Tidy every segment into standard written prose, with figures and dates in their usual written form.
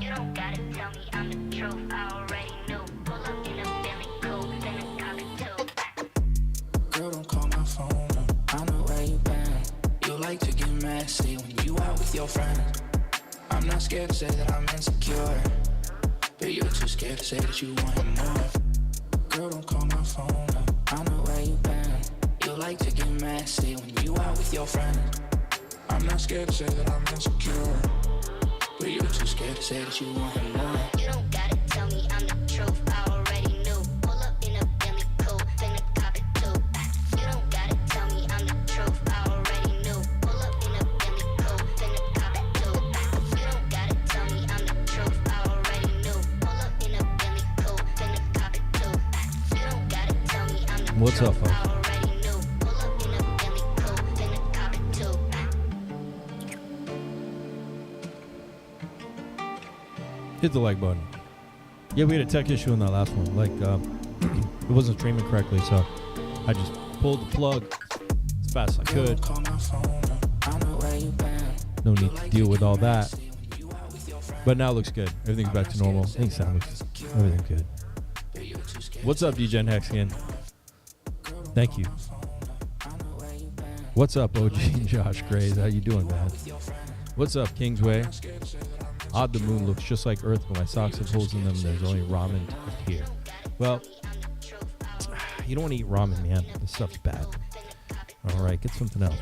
You don't gotta tell me I'm the truth, I already knew. Pull up in a Billy coupe, then a cockatoo. Girl, don't call my phone, I know where you been. You like to get messy when you out with your friends. I'm not scared to say that I'm insecure, but you're too scared to say that you want more. Girl, don't call my phone, I know where you been. You like to get messy when you out with your friends. I'm not scared to say that I'm insecure, but you're too scared to say that you want more. You don't gotta tell me I'm the truth, I already knew. Pull up in a Billy coupe, then a cockatoo. You don't gotta tell me I'm the truth, I already knew. Pull up in a Billy coupe, then a cockatoo. You don't gotta tell me I'm the truth, I already knew. Pull up in a Billy coupe, then a cockatoo. You don't gotta tell me I'm the What's up, truth, folks? I already knew. Pull up in a Billy coupe, then a cockatoo. Hit the like button. Yeah, we had a tech issue in that last one. Like, it wasn't streaming correctly, so I just pulled the plug as fast as I could. Call my phone, I know where you been. No need to deal with all that. But now it looks good. Everything's back to normal. I think sound looks everything's good. What's up, DJ Hexian? Thank you. What's up, OG Josh Grays? How you doing, man? What's up, Kingsway? Odd the moon looks just like Earth, but my socks have holes in them. There's only ramen here. Well, you don't want to eat ramen, man. This stuff's bad. All right, get something else.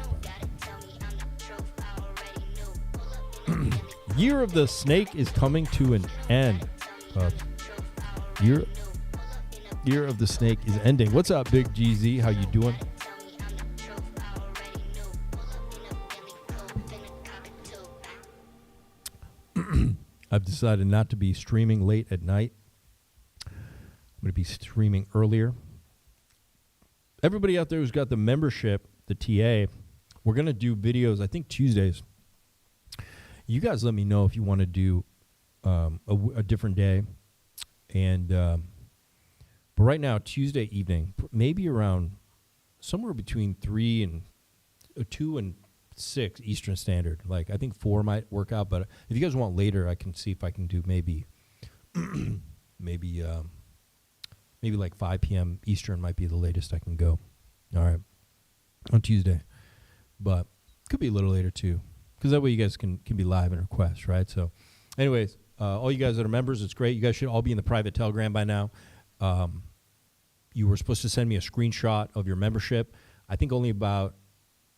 Year of the Snake is coming to an end. Year of the Snake is ending. What's up, Big GZ? How you doing? I've decided not to be streaming late at night. I'm going to be streaming earlier. Everybody out there who's got the membership, the TA, we're going to do videos, I think Tuesdays. You guys let me know if you want to do a different day. And but right now, Tuesday evening, maybe around somewhere between 2 and 6 Eastern Standard. Like, I think 4 might work out, but if you guys want later, I can see if I can do maybe like 5 p.m. Eastern might be the latest I can go. All right, on Tuesday, but could be a little later too, because that way you guys can be live and request, right? So, anyways, all you guys that are members, it's great. You guys should all be in the private Telegram by now. You were supposed to send me a screenshot of your membership. I think only about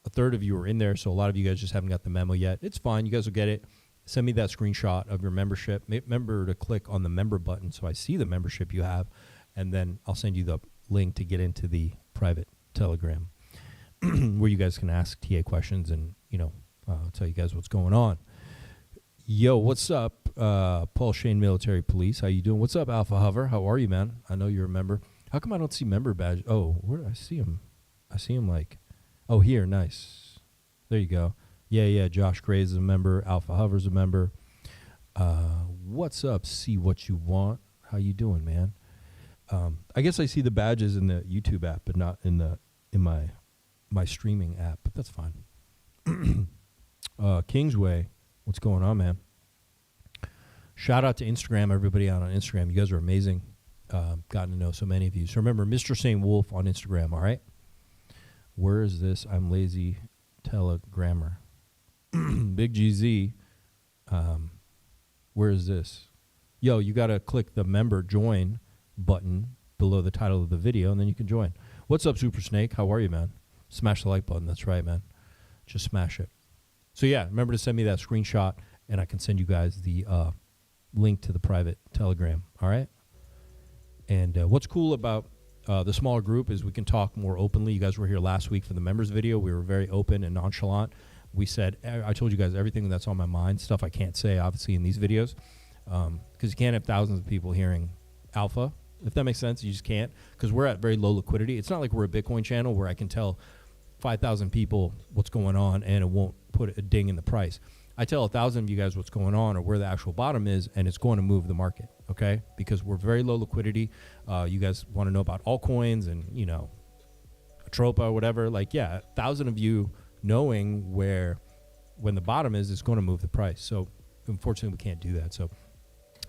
a third of you are in there, so a lot of you guys just haven't got the memo yet. It's fine. You guys will get it. Send me that screenshot of your membership. Remember to click on the member button so I see the membership you have, and then I'll send you the link to get into the private Telegram where you guys can ask TA questions and, tell you guys what's going on. Yo, what's up, Paul Shane Military Police? How you doing? What's up, Alpha Hover? How are you, man? I know you're a member. How come I don't see member badge? Oh, where do I see him? I see him like... Oh, here, nice. There you go. Yeah, Josh Gray's a member. Alpha Hover's a member. What's up, See What You Want? How you doing, man? I guess I see the badges in the YouTube app, but not in my streaming app, but that's fine. Kingsway, what's going on, man? Shout out to Instagram, everybody out on Instagram. You guys are amazing. Gotten to know so many of you. So remember, Mr. St. Wolf on Instagram, all right? Where is this? I'm lazy telegrammer. Big GZ. Where is this? Yo, you got to click the member join button below the title of the video, and then you can join. What's up, Super Snake? How are you, man? Smash the like button. That's right, man. Just smash it. So, yeah, remember to send me that screenshot, and I can send you guys the link to the private Telegram, all right? And what's cool about the smaller group is we can talk more openly. You guys were here last week for the members video. We were very open and nonchalant. We said, I told you guys everything that's on my mind, stuff I can't say, obviously, in these videos, because you can't have thousands of people hearing alpha, if that makes sense. You just can't, because we're at very low liquidity. It's not like we're a Bitcoin channel where I can tell 5,000 people what's going on and it won't put a ding in the price. I tell 1,000 of you guys what's going on or where the actual bottom is, and it's going to move the market, okay? Because we're very low liquidity. You guys want to know about altcoins and, Tropa or whatever. Like, yeah, 1,000 of you knowing when the bottom is going to move the price. So, unfortunately, we can't do that. So,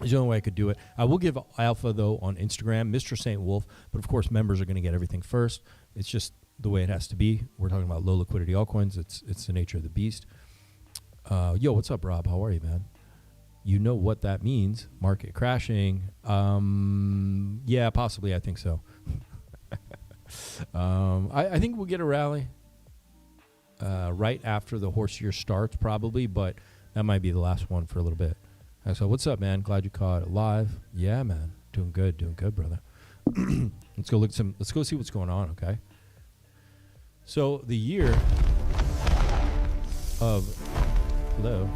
It's the only way I could do it. I will give alpha, though, on Instagram, Mr. St. Wolf. But, of course, members are going to get everything first. It's just the way it has to be. We're talking about low liquidity altcoins. It's the nature of the beast. Yo, what's up, Rob? How are you, man? You know what that means. Market crashing. Yeah, possibly. I think so. I think we'll get a rally right after the horse year starts, probably. But that might be the last one for a little bit. So what's up, man? Glad you caught it live. Yeah, man. Doing good, brother. Let's go see what's going on, okay? So the year of hello.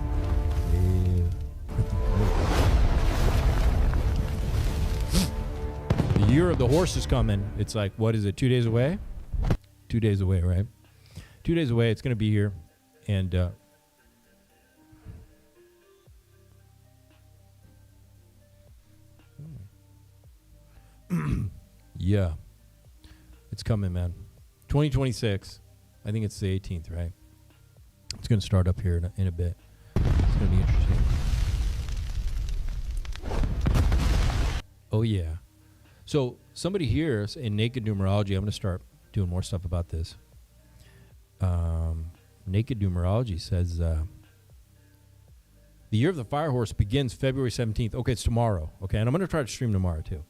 The year of the horse is coming. It's like, what is it, 2 days away? 2 days away, right? 2 days away. It's going to be here. And yeah, it's coming, man. 2026. I think it's the 18th, right? It's going to start up here in a bit. It's going to be interesting. Oh, yeah. So somebody here in Naked Numerology, I'm going to start doing more stuff about this. Naked Numerology says the year of the fire horse begins February 17th. Okay, it's tomorrow. Okay, and I'm going to try to stream tomorrow, too.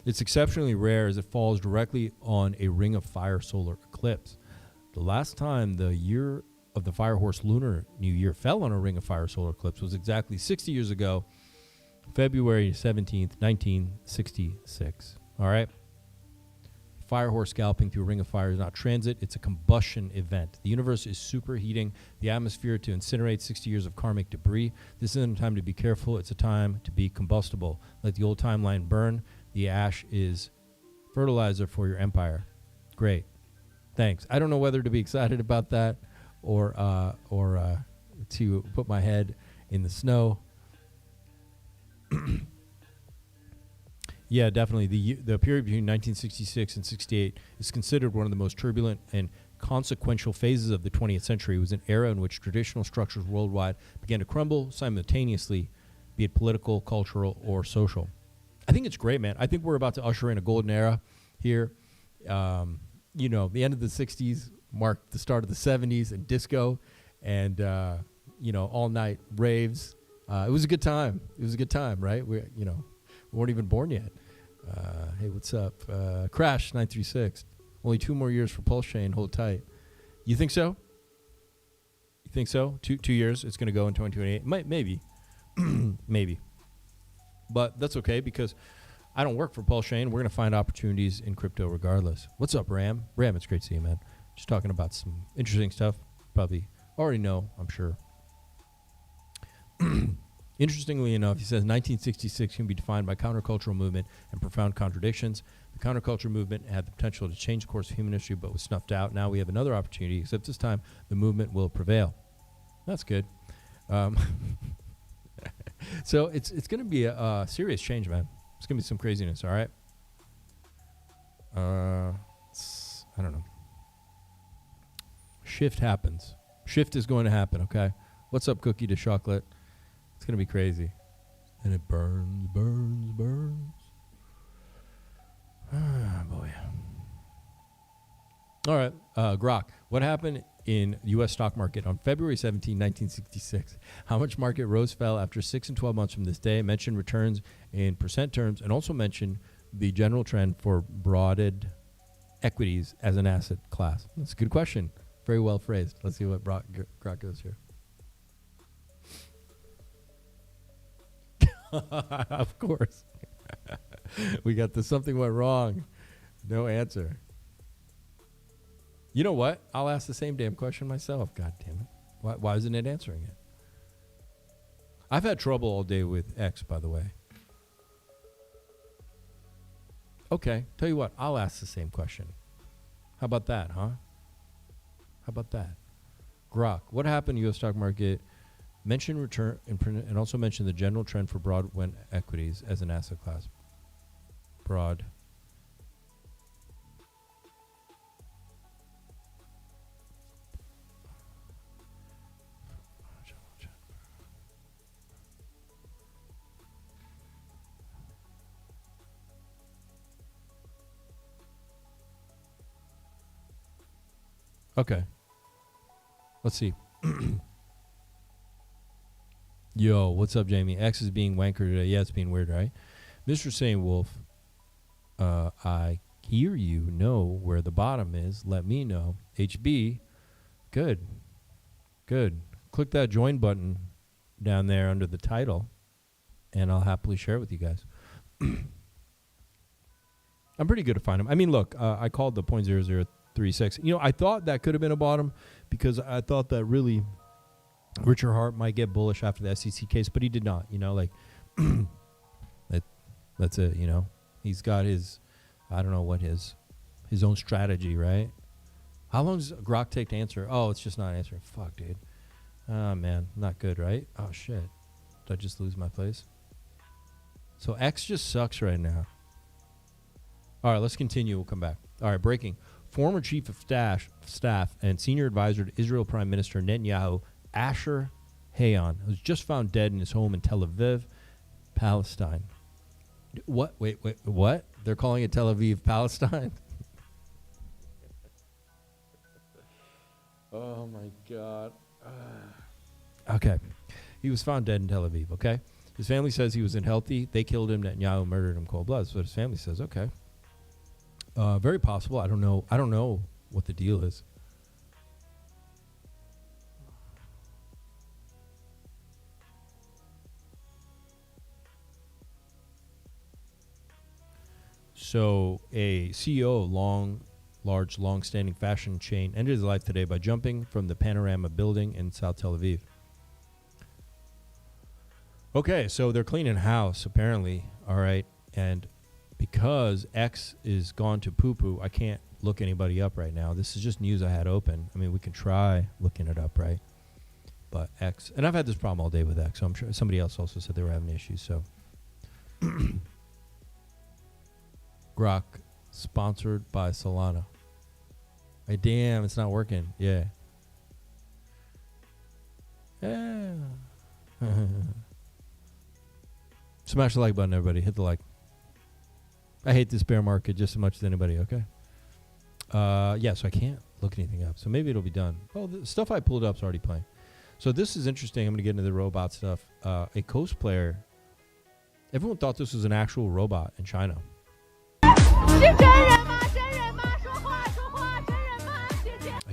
It's exceptionally rare as it falls directly on a ring of fire solar eclipse. The last time the year of the fire horse lunar new year fell on a ring of fire solar eclipse was exactly 60 years ago, February 17th, 1966. All right? Fire horse galloping through a ring of fire is not transit, it's a combustion event. The universe is superheating the atmosphere to incinerate 60 years of karmic debris. This isn't a time to be careful, it's a time to be combustible. Let the old timeline burn. The ash is fertilizer for your empire. Great. Thanks. I don't know whether to be excited about that or to put my head in the snow. Yeah, definitely. The period between 1966 and 68 is considered one of the most turbulent and consequential phases of the 20th century. It was an era in which traditional structures worldwide began to crumble simultaneously, be it political, cultural, or social. I think it's great, man. I think we're about to usher in a golden era here. You know, the end of the 60s marked the start of the 70s and disco and, you know, all-night raves. It was a good time. It was a good time, right? We weren't even born yet. Hey, what's up? Crash 936. Only 2 more years for Pulse Chain. Hold tight. You think so? You think so? 2 years. It's going to go in 2028. Maybe. Maybe. But that's okay because I don't work for Pulse Chain. We're going to find opportunities in crypto regardless. What's up, Ram? Ram, it's great to see you, man. Just talking about some interesting stuff. Probably already know, I'm sure. Interestingly enough, he says 1966 can be defined by countercultural movement and profound contradictions. The counterculture movement had the potential to change the course of human history but was snuffed out. Now we have another opportunity, except this time the movement will prevail. That's good. So it's going to be a serious change, man. It's going to be some craziness, all right? I don't know. Shift happens. Shift is going to happen, okay? What's up, Cookie to Chocolate? It's going to be crazy. And it burns, burns, burns. Ah, boy. All right, Grok. What happened in the U.S. stock market on February 17, 1966? How much market rose fell after 6 and 12 months from this day? Mention returns in percent terms and also mention the general trend for broadened equities as an asset class. That's a good question. Very well phrased. Let's see what Grok goes here. Of course. We got the something went wrong. No answer. You know what? I'll ask the same damn question myself. God damn it. Why isn't it answering it? I've had trouble all day with X, by the way. Okay. Tell you what. I'll ask the same question. How about that, huh? How about that? Grok. What happened to U.S. stock market? Mention return and also mention the general trend for broad equities as an asset class. Broad. Okay. Let's see. Yo, what's up, Jamie? X is being wanker today. Yeah, it's being weird, right? Mr. Sane Wolf, I hear you know where the bottom is. Let me know. HB, good. Good. Click that join button down there under the title, and I'll happily share it with you guys. I'm pretty good at finding them. I mean, look, I called the 0.0036. You know, I thought that could have been a bottom because I thought that really Richard Hart might get bullish after the SEC case, but he did not. You know, like, that's it, you know. He's got his, I don't know what his own strategy, right? How long does Grok take to answer? Oh, it's just not answering. Fuck, dude. Oh, man. Not good, right? Oh, shit. Did I just lose my place? So X just sucks right now. All right, let's continue. We'll come back. All right, breaking. Former chief of staff and senior advisor to Israel Prime Minister Netanyahu, Asher Hayon, was just found dead in his home in Tel Aviv, Palestine. What? Wait, what? They're calling it Tel Aviv, Palestine? Oh, my God. Okay. He was found dead in Tel Aviv, okay? His family says he was unhealthy. They killed him. Netanyahu murdered him cold blood. That's what his family says. Okay. Very possible. I don't know what the deal is. So a CEO of long-standing fashion chain ended his life today by jumping from the Panorama building in South Tel Aviv. Okay, so they're cleaning house, apparently. All right. And because X is gone to poo-poo, I can't look anybody up right now. This is just news I had open. I mean, we can try looking it up, right? But X, and I've had this problem all day with X, so I'm sure somebody else also said they were having issues, so. Grok, sponsored by Solana. Hey, damn, it's not working. Yeah. Yeah. Smash the like button, everybody. Hit the like. I hate this bear market just as much as anybody, okay? Yeah, so I can't look anything up. So maybe it'll be done. Oh, the stuff I pulled up is already playing. So this is interesting. I'm going to get into the robot stuff. A cosplayer. Everyone thought this was an actual robot in China. I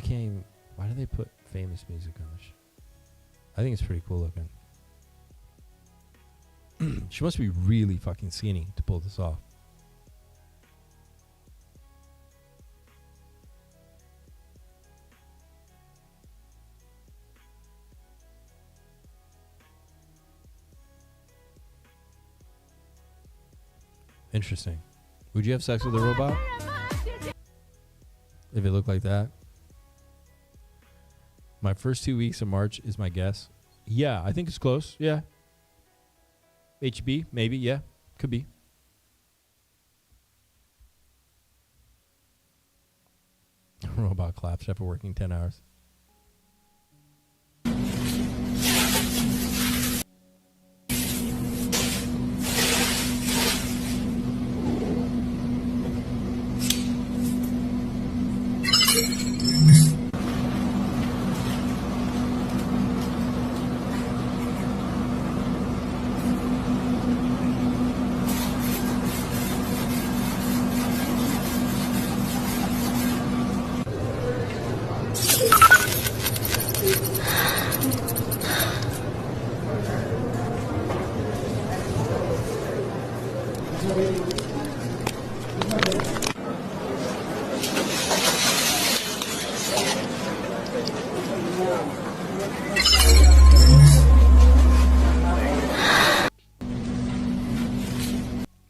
can't even. Why do they put famous music on this? I think it's pretty cool looking. She must be really fucking skinny to pull this off. Interesting. Would you have sex with a robot? If it looked like that? My first 2 weeks of March is my guess. Yeah, I think it's close. Yeah. HB, maybe. Yeah, could be. Robot claps after working 10 hours.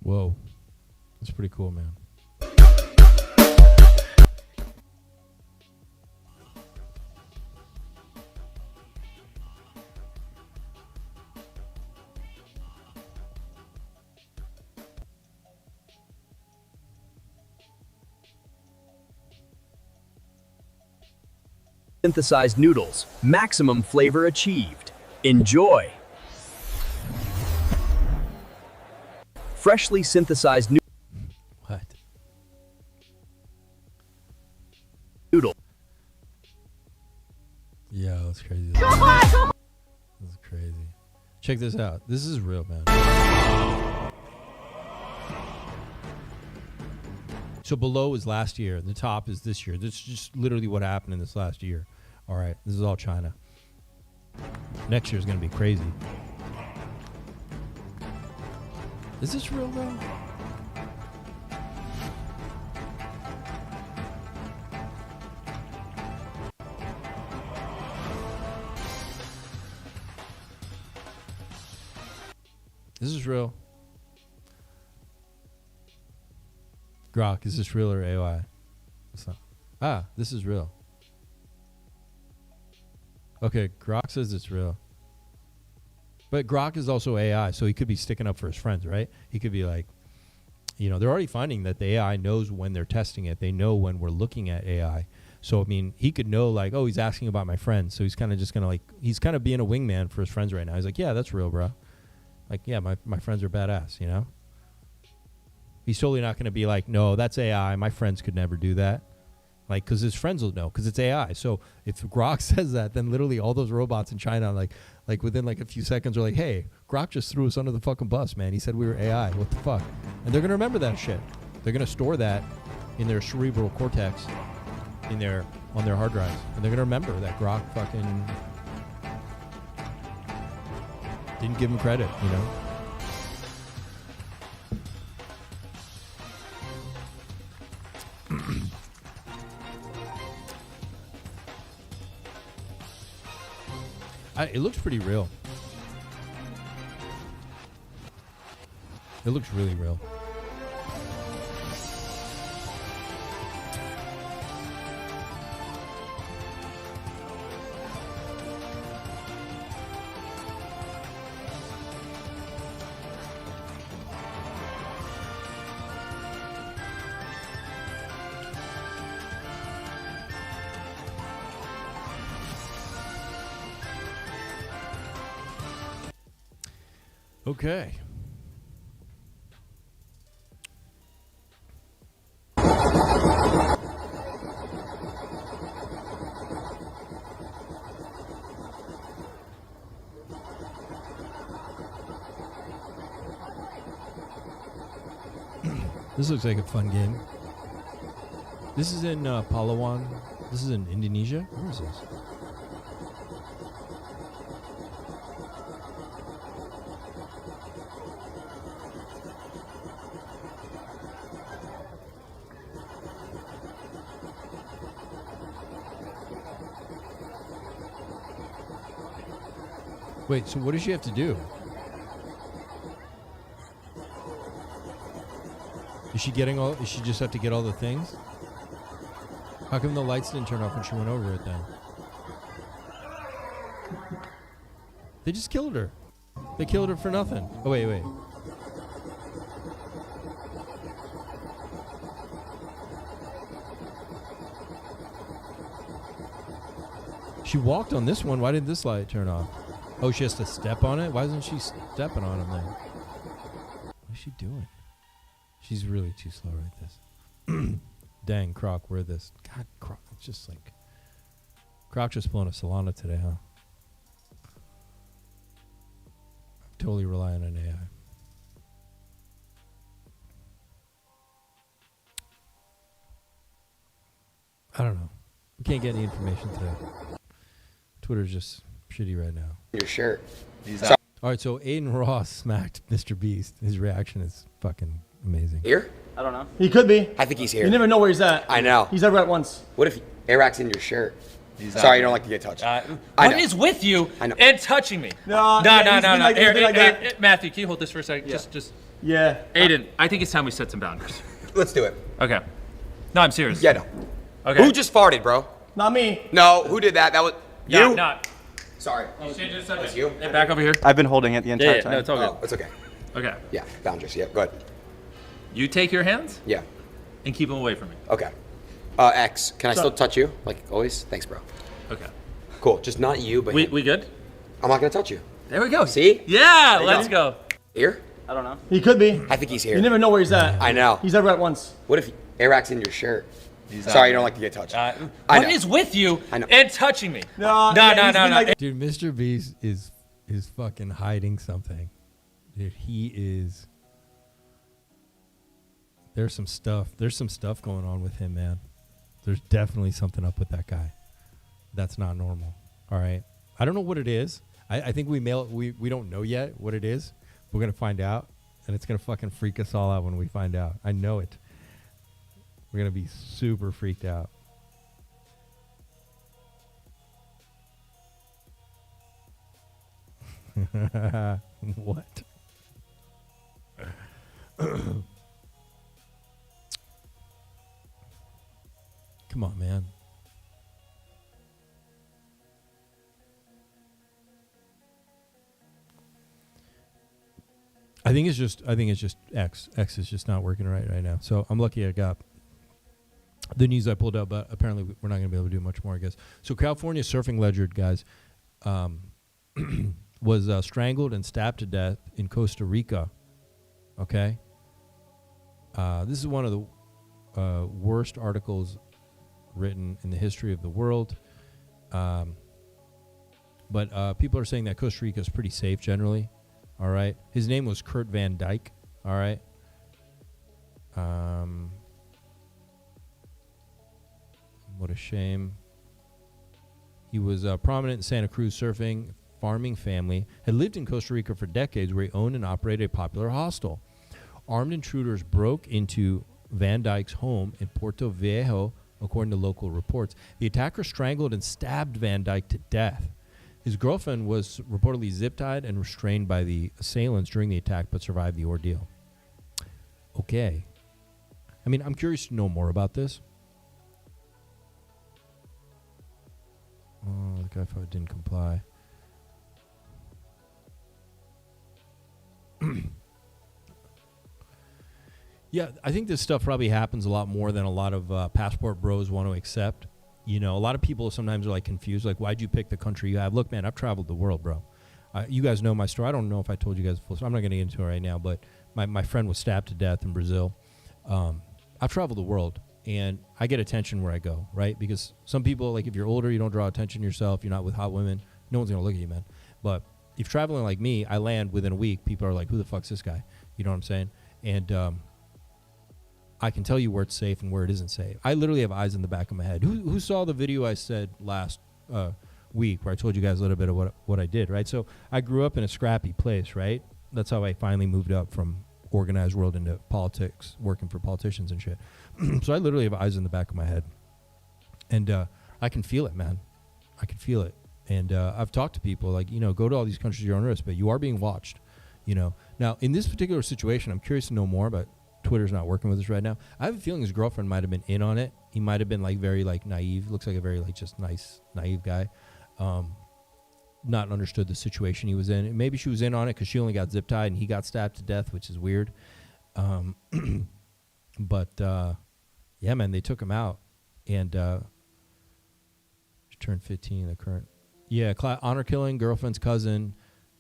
Whoa. That's pretty cool, man. Synthesized noodles, maximum flavor achieved. Enjoy. Freshly synthesized What? noodle. Yeah, that's crazy. That's crazy. Check this out. This is real, man. So below is last year. The top is this year. This is just literally what happened in this last year. All right. This is all China. Next year is going to be crazy. Is this real, though? This is real. Grok, is this real or AI? It's not. Ah, this is real. Okay, Grok says it's real. But Grok is also AI, so he could be sticking up for his friends, right? He could be like, you know, they're already finding that the AI knows when they're testing it. They know when we're looking at AI. So, I mean, he could know, like, oh, he's asking about my friends. So he's kind of just going to, like, he's kind of being a wingman for his friends right now. He's like, yeah, that's real, bro. Like, yeah, my friends are badass, you know? He's totally not going to be like, no, that's AI. My friends could never do that. Like, because his friends will know, because it's AI. So if Grok says that, then literally all those robots in China, like within like a few seconds, are like, hey, Grok just threw us under the fucking bus, man. He said we were AI. What the fuck? And they're going to remember that shit. They're going to store that in their cerebral cortex, on their hard drives. And they're going to remember that Grok fucking didn't give him credit, you know? It looks pretty real. It looks really real. Okay. This looks like a fun game. This is in Palawan. This is in Indonesia. Where is this? Wait, so what does she have to do? Is she just have to get all the things? How come the lights didn't turn off when she went over it then? They just killed her. They killed her for nothing. Oh, wait. She walked on this one. Why did this light turn off? Oh, she has to step on it? Why isn't she stepping on him then? What is she doing? She's really too slow right this. Dang, Croc, we're this. God, Croc, it's just like... Croc just blown a Solana today, huh? I'm totally relying on AI. I don't know. We can't get any information today. Twitter's just shitty right now. Your shirt. All right, so Aiden Ross smacked Mr. Beast. His reaction is fucking amazing. Here? I don't know. He could be. I think he's here. You never know where he's at. I know. He's ever at once. What if Airrack's in your shirt? Sorry, you don't like to get touched. I What know. is with you I know. and touching me? No. No. He's been like that. Matthew, can you hold this for a second? Yeah. Just. Yeah. Aiden, I think it's time we set some boundaries. Let's do it. Okay. No, I'm serious. Yeah, no. Okay. Who just farted, bro? Not me. No, who did that? That was you? No, not. Sorry. You change the subject. That's you? Hey, back over here. I've been holding it the entire Yeah, time. no, it's all good. Oh, it's okay. Okay. Yeah, boundaries. Yeah, good. You take your hands Yeah. and keep them away from me. Okay. X, can I still touch you? Like always? Thanks, bro. Okay. Cool. Just not you, but him. We good? I'm not gonna touch you. There we go. See? Yeah, you let's go. Here? I don't know. He could be. I think he's here. You never know where he's at. I know. He's ever at once. What if Airrack's in your shirt? Sorry, you don't like to get touched. I What know. is with you I know. and touching me? No, no, yeah, no, he's no, been no. like- Dude, Mr. Beast is fucking hiding something. Dude, he is. There's some stuff going on with him, man. There's definitely something up with that guy. That's not normal. All right. I don't know what it is. I think we don't know yet what it is. We're gonna find out, and it's gonna fucking freak us all out when we find out. I know it. We're gonna be super freaked out. What? Come on, man. I think it's just X. X is just not working right now. So I'm lucky I got the news I pulled up, but apparently we're not going to be able to do much more, I guess. So California surfing legend, guys, was strangled and stabbed to death in Costa Rica. Okay? This is one of the worst articles written in the history of the world. But people are saying that Costa Rica is pretty safe generally. All right. His name was Kurt Van Dyke. All right. What a shame. He was prominent in Santa Cruz surfing, farming family, had lived in Costa Rica for decades where he owned and operated a popular hostel. Armed intruders broke into Van Dyke's home in Puerto Viejo, according to local reports. The attacker strangled and stabbed Van Dyke to death. His girlfriend was reportedly zip-tied and restrained by the assailants during the attack, but survived the ordeal. Okay. I mean, I'm curious to know more about this. Oh, the guy probably didn't comply. Yeah, I think this stuff probably happens a lot more than a lot of passport bros want to accept. You know, a lot of people sometimes are like confused, like, why'd you pick the country you have? Look, man, I've traveled the world, bro. You guys know my story. I don't know if I told you guys the full story. I'm not going to get into it right now, but my friend was stabbed to death in Brazil. I've traveled the world, and I get attention where I go, right? Because some people, like, if you're older, you don't draw attention to yourself, you're not with hot women, no one's going to look at you, man. But if you're traveling like me, I land within a week, people are like, who the fuck's this guy? You know what I'm saying? And I can tell you where it's safe and where it isn't safe. I literally have eyes in the back of my head. Who saw the video I said last week where I told you guys a little bit of what I did, right? So I grew up in a scrappy place, right? That's how I finally moved up from organized world into politics, working for politicians and shit. So I literally have eyes in the back of my head. And I can feel it, man. I can feel it. And I've talked to people like, you know, go to all these countries you're on risk, but you are being watched, you know. Now, in this particular situation, I'm curious to know more, but Twitter's not working with us right now. I have a feeling his girlfriend might have been in on it. He might have been like very like naive. Looks like a very like just nice, naive guy. Not understood the situation he was in. And maybe she was in on it because she only got zip tied and he got stabbed to death, which is weird. But yeah, man, they took him out and she turned 15. The current, yeah, honor killing, girlfriend's cousin,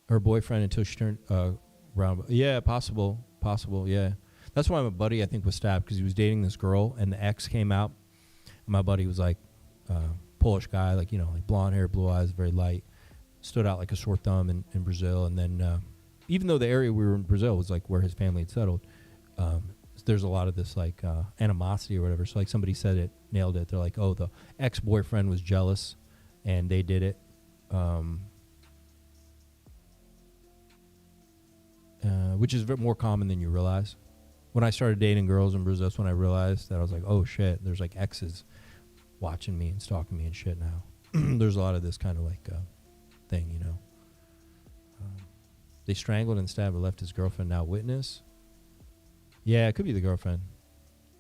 her boyfriend until she turned around. Yeah, possible, yeah. That's why my buddy, I think, was stabbed because he was dating this girl, and the ex came out. And my buddy was like Polish guy, like, you know, like blonde hair, blue eyes, very light, stood out like a sore thumb in Brazil. And then even though the area we were in Brazil was like where his family had settled, there's a lot of this like animosity or whatever. So like somebody said it, nailed it. They're like, oh, the ex-boyfriend was jealous, and they did it. Which is more common than you realize. When I started dating girls in Brazil, that's when I realized that I was like, oh shit, there's like exes watching me and stalking me and shit now. There's a lot of this kind of like thing, you know. They strangled and stabbed and left his girlfriend now witness. Yeah, it could be the girlfriend.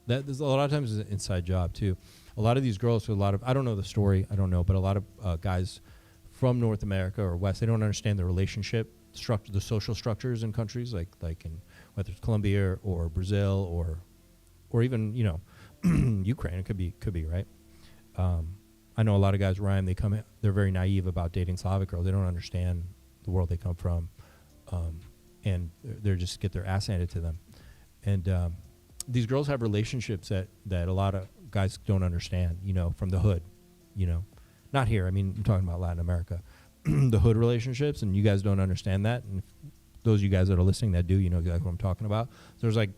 There's a lot of times it's an inside job too. A lot of these girls, I don't know the story, I don't know, but a lot of guys from North America or West, they don't understand the relationship structure, the social structures in countries like in whether it's Colombia or Brazil or even, you know, Ukraine. It could be right. I know a lot of guys, Ryan, they're very naive about dating Slavic girls. They don't understand the world they come from, and they're just get their ass handed to them. And these girls have relationships that a lot of guys don't understand, from the hood, not here. I mean, I'm talking about Latin America, the hood relationships, and you guys don't understand that. And those of you guys that are listening that do, you know exactly what I'm talking about. So there's like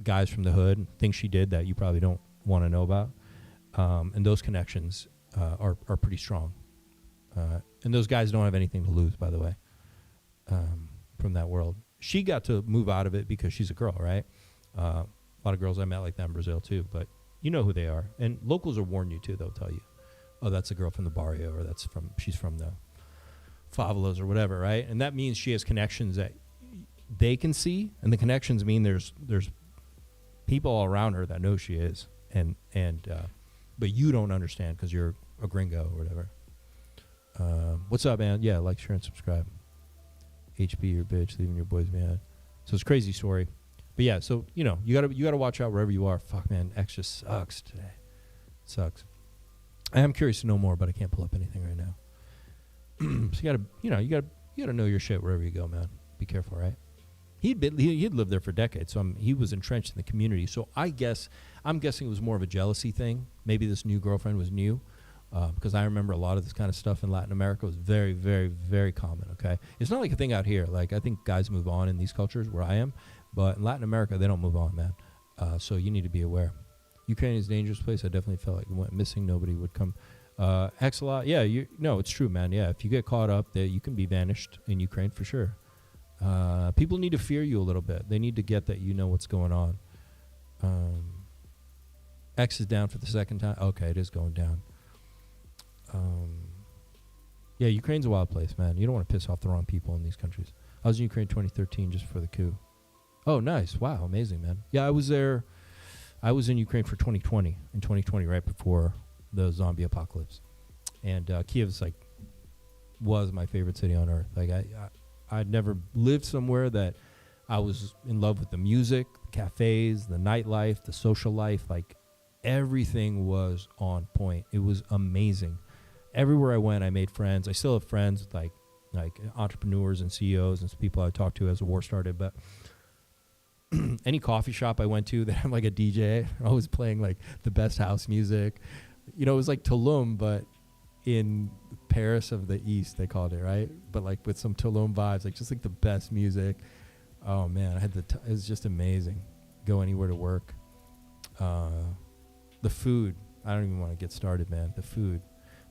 guys from the hood, things she did that you probably don't want to know about. And those connections are pretty strong. And those guys don't have anything to lose, by the way, from that world. She got to move out of it because she's a girl, right? A lot of girls I met like that in Brazil too, but you know who they are. And locals will warn you too. They'll tell you, oh, that's a girl from the barrio, or she's from the favelas or whatever, right? And that means she has connections that they can see, and the connections mean there's people all around her that know she is, and but you don't understand because you're a gringo or whatever. What's up, man? Yeah, like, share, and subscribe. HB, your bitch, leaving your boys behind. So it's a crazy story. But yeah, so, you gotta watch out wherever you are. Fuck, man, X just sucks today. Sucks. I am curious to know more, but I can't pull up anything right now. So you gotta know your shit wherever you go, man. Be careful, right? He'd lived there for decades, so he was entrenched in the community. So I'm guessing it was more of a jealousy thing. Maybe this new girlfriend was new, because I remember a lot of this kind of stuff in Latin America was very, very, very common. Okay, it's not like a thing out here. Like, I think guys move on in these cultures where I am, but in Latin America they don't move on, man. So you need to be aware. Ukraine is a dangerous place. I definitely felt like it went missing. Nobody would come. X-a-lot. Yeah, it's true, man. Yeah, if you get caught up, you can be vanished in Ukraine for sure. People need to fear you a little bit. They need to get that you know what's going on. X is down for the second time. Okay, it is going down. Yeah, Ukraine's a wild place, man. You don't want to piss off the wrong people in these countries. I was in Ukraine 2013 just for the coup. Oh, nice. Wow, amazing, man. Yeah, I was there. I was in Ukraine for 2020, right before the zombie apocalypse. And Kiev's was my favorite city on earth. Like, I'd never lived somewhere that I was in love with the music, the cafes, the nightlife, the social life. Like, everything was on point. It was amazing. Everywhere I went, I made friends. I still have friends with like entrepreneurs and CEOs and people I talked to as the war started. But any coffee shop I went to that had like a DJ, I was playing like the best house music. It was like Tulum, but in Paris of the East, they called it, right? But like with some Tulum vibes, like just like the best music. Oh man, it was just amazing. Go anywhere to work. The food, I don't even want to get started, man. The food,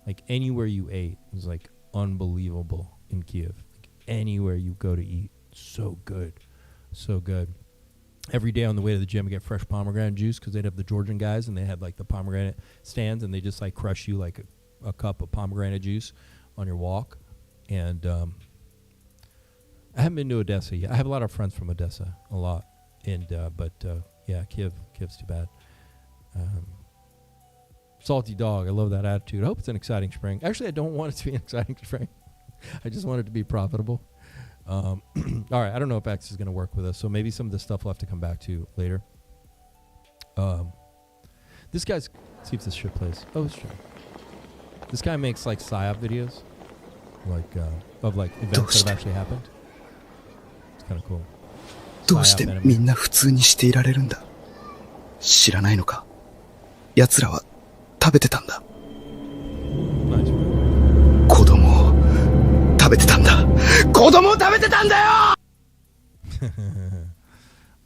like anywhere you ate was like unbelievable in Kiev. Like anywhere you go to eat, so good, so good. Every day on the way to the gym, I get fresh pomegranate juice because they'd have the Georgian guys and they had like the pomegranate stands and they just like crush you like a cup of pomegranate juice on your walk. And I haven't been to Odessa yet. I have a lot of friends from Odessa, a lot. And but yeah, Kiev's too bad. Salty dog, I love that attitude. I hope it's an exciting spring. Actually, I don't want it to be an exciting spring. I just want it to be profitable. All right, I don't know if X is going to work with us, so maybe some of this stuff we'll have to come back to later. This guy's, see if this shit plays. Oh, it's true. This guy makes like PSYOP videos, like of like events that have actually happened. It's kind of cool. どうしてみんな普通にしていられるんだ。知らないのか。奴らは食べてたんだ。子供を食べてたんだ。子供を食べてたんだよ。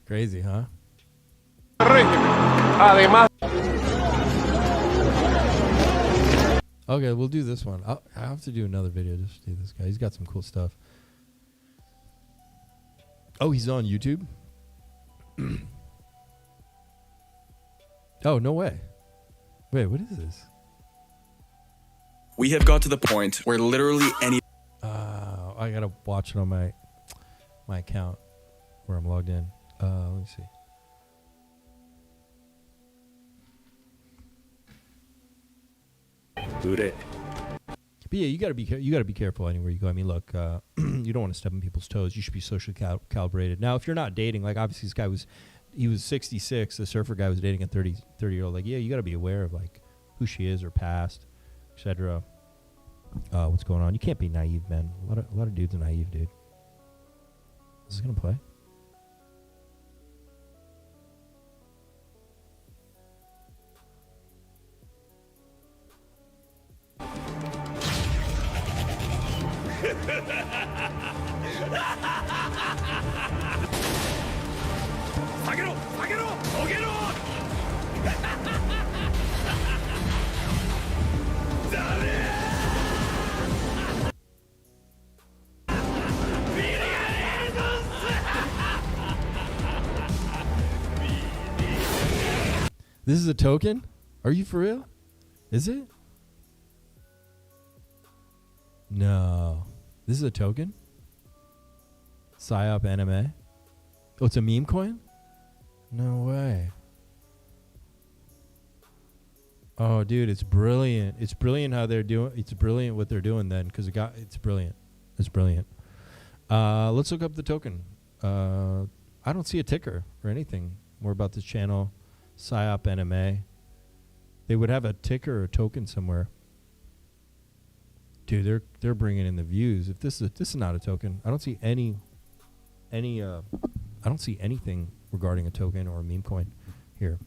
Crazy, huh? Además. Okay, we'll do this one. I have to do another video just to do this guy. He's got some cool stuff. Oh, he's on YouTube? Oh, no way. Wait, what is this? We have got to the point where literally any... I gotta watch it on my account where I'm logged in. Let me see. But yeah, you gotta be careful anywhere you go. I mean, look, you don't want to step on people's toes. You should be socially calibrated. Now, if you're not dating, like obviously this guy was 66. The surfer guy was dating a 30-year-old. Like, yeah, you gotta be aware of like who she is, her past, etc. What's going on? You can't be naive, man. A lot of dudes are naive, dude. Is this gonna play? This is a token? Are you for real? Is it? No. This is a token? PSYOP anime? Oh, it's a meme coin? No way. Oh, dude, it's brilliant. It's brilliant how they're doing. It's brilliant what they're doing then, because it's brilliant. It's brilliant. Let's look up the token. I don't see a ticker or anything more about this channel. PSYOP anime. They would have a ticker or a token somewhere. Dude, they're bringing in the views. If this is not a token, I don't see any I don't see anything regarding a token or a meme coin here.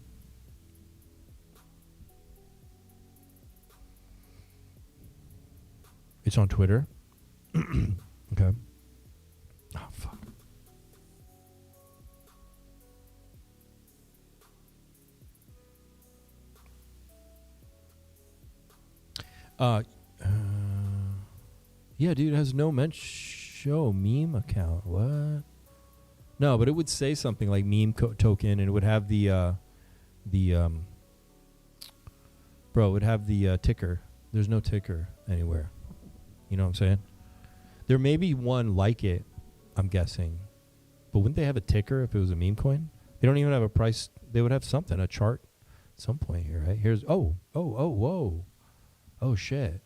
It's on Twitter. Okay. Oh fuck. Yeah, dude, it has no show meme account. What? No, but it would say something like meme token, and it would have the bro, it would have the ticker. There's no ticker anywhere. You know what I'm saying? There may be one like it, I'm guessing. But wouldn't they have a ticker if it was a meme coin? They don't even have a price. They would have something, a chart at some point here, right? Here's, whoa. Oh, shit.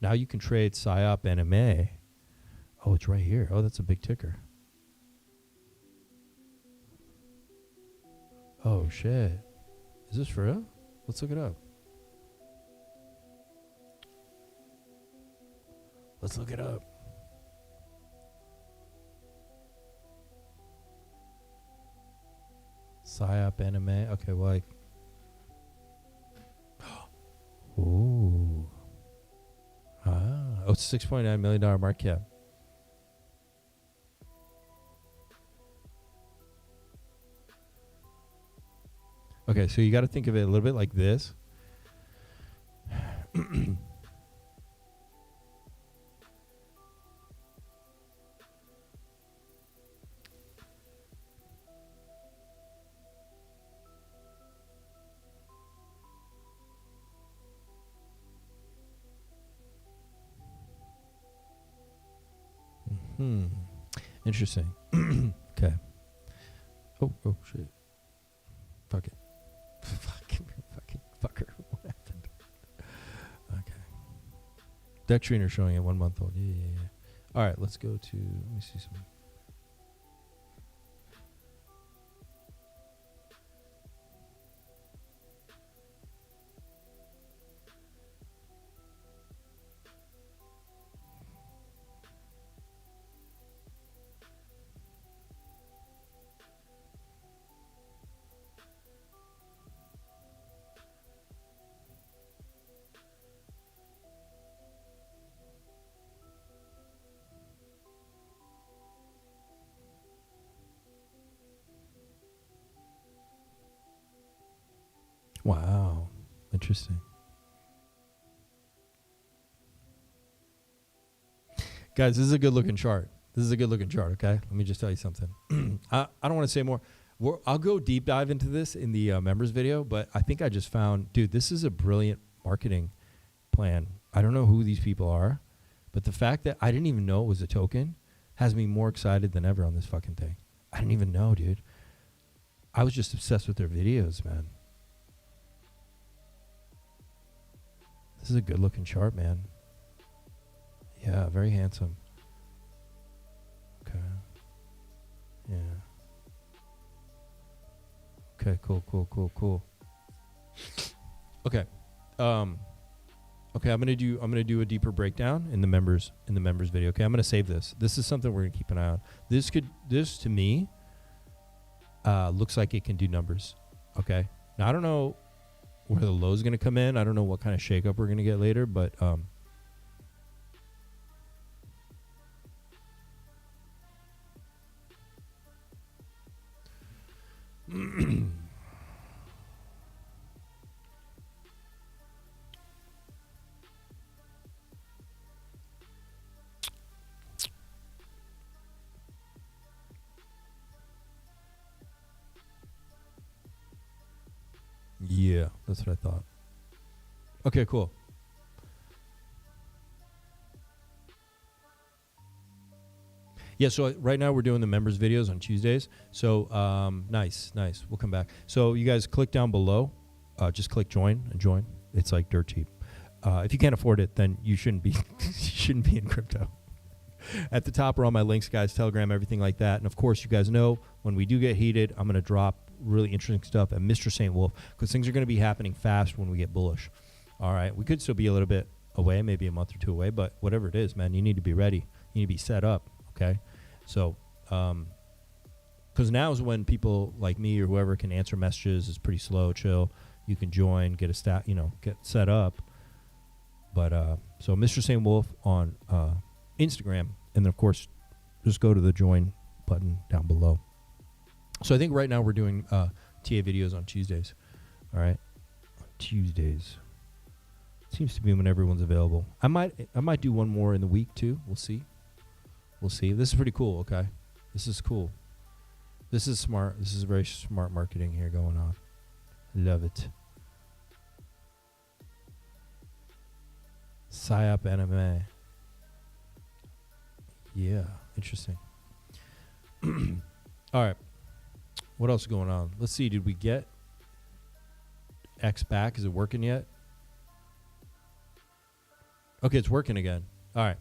Now you can trade PSYOP anime. Oh, it's right here. Oh, that's a big ticker. Oh, shit. Is this for real? Let's look it up. Let's look it up. PSYOP anime. Okay, well, ooh. Oh, it's a $6.9 million market cap. Okay, so you got to think of it a little bit like this. Interesting. Okay. Oh shit. Fuck it. Fucking fucker. What happened? Okay. Deck trainer showing it 1 month old. Yeah. All right, let's go to. Let me see some. Wow. Interesting. Guys, this is a good looking chart. Okay? Let me just tell you something. I don't want to say more. I'll go deep dive into this in the members video, but I think I just found, dude, this is a brilliant marketing plan. I don't know who these people are, but the fact that I didn't even know it was a token has me more excited than ever on this fucking thing. I didn't even know, dude. I was just obsessed with their videos, man. This is a good looking chart, man. Yeah, very handsome. Okay. Yeah. Okay, cool. Okay. Okay, I'm gonna do a deeper breakdown in the members video. Okay, I'm gonna save this. This is something we're gonna keep an eye on. This to me looks like it can do numbers. Okay. Now I don't know where the low is going to come in. I don't know what kind of shakeup we're going to get later, but Yeah, that's what I thought. Okay, cool. Yeah, so right now we're doing the members videos on Tuesdays. So nice. We'll come back. So you guys click down below. Just click join and join. It's like dirt cheap. If you can't afford it, then you shouldn't be you shouldn't be in crypto. At the top are all my links, guys, Telegram, everything like that. And of course, you guys know when we do get heated, I'm going to drop really interesting stuff at Mr. St. Wolf because things are going to be happening fast when we get bullish. All right, we could still be a little bit away, maybe a month or two away, but whatever it is, man, you need to be ready. You need to be set up. Okay, so because now is when people like me or whoever can answer messages. It's pretty slow, chill. You can join, get a get set up. But so Mr. St. Wolf on Instagram, and then of course, just go to the join button down below. So I think right now we're doing TA videos on Tuesdays. All right, on Tuesdays seems to be when everyone's available. I might do one more in the week too. We'll see. This is pretty cool. Okay, this is cool. This is smart. This is very smart marketing here going on. Love it. PSYOP anime. Yeah, interesting. All right. What else is going on? Let's see. Did we get X back? Is it working yet? Okay, it's working again. All right.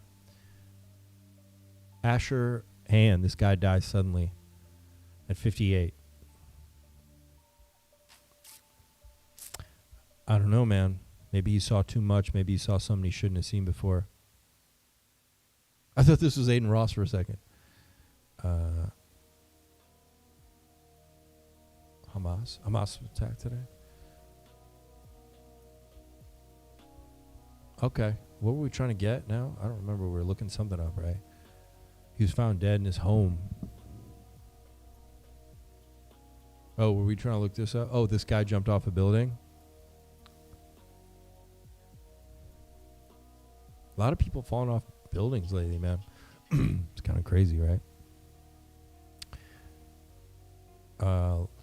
Asher Hand. This guy dies suddenly at 58. I don't know, man. Maybe he saw too much. Maybe he saw something he shouldn't have seen before. I thought this was Aiden Ross for a second. Hamas attacked today. Okay. What were we trying to get now? I don't remember. We were looking something up, right? He was found dead in his home. Oh, were we trying to look this up? Oh, this guy jumped off a building. A lot of people falling off buildings lately, man. It's kind of crazy, right?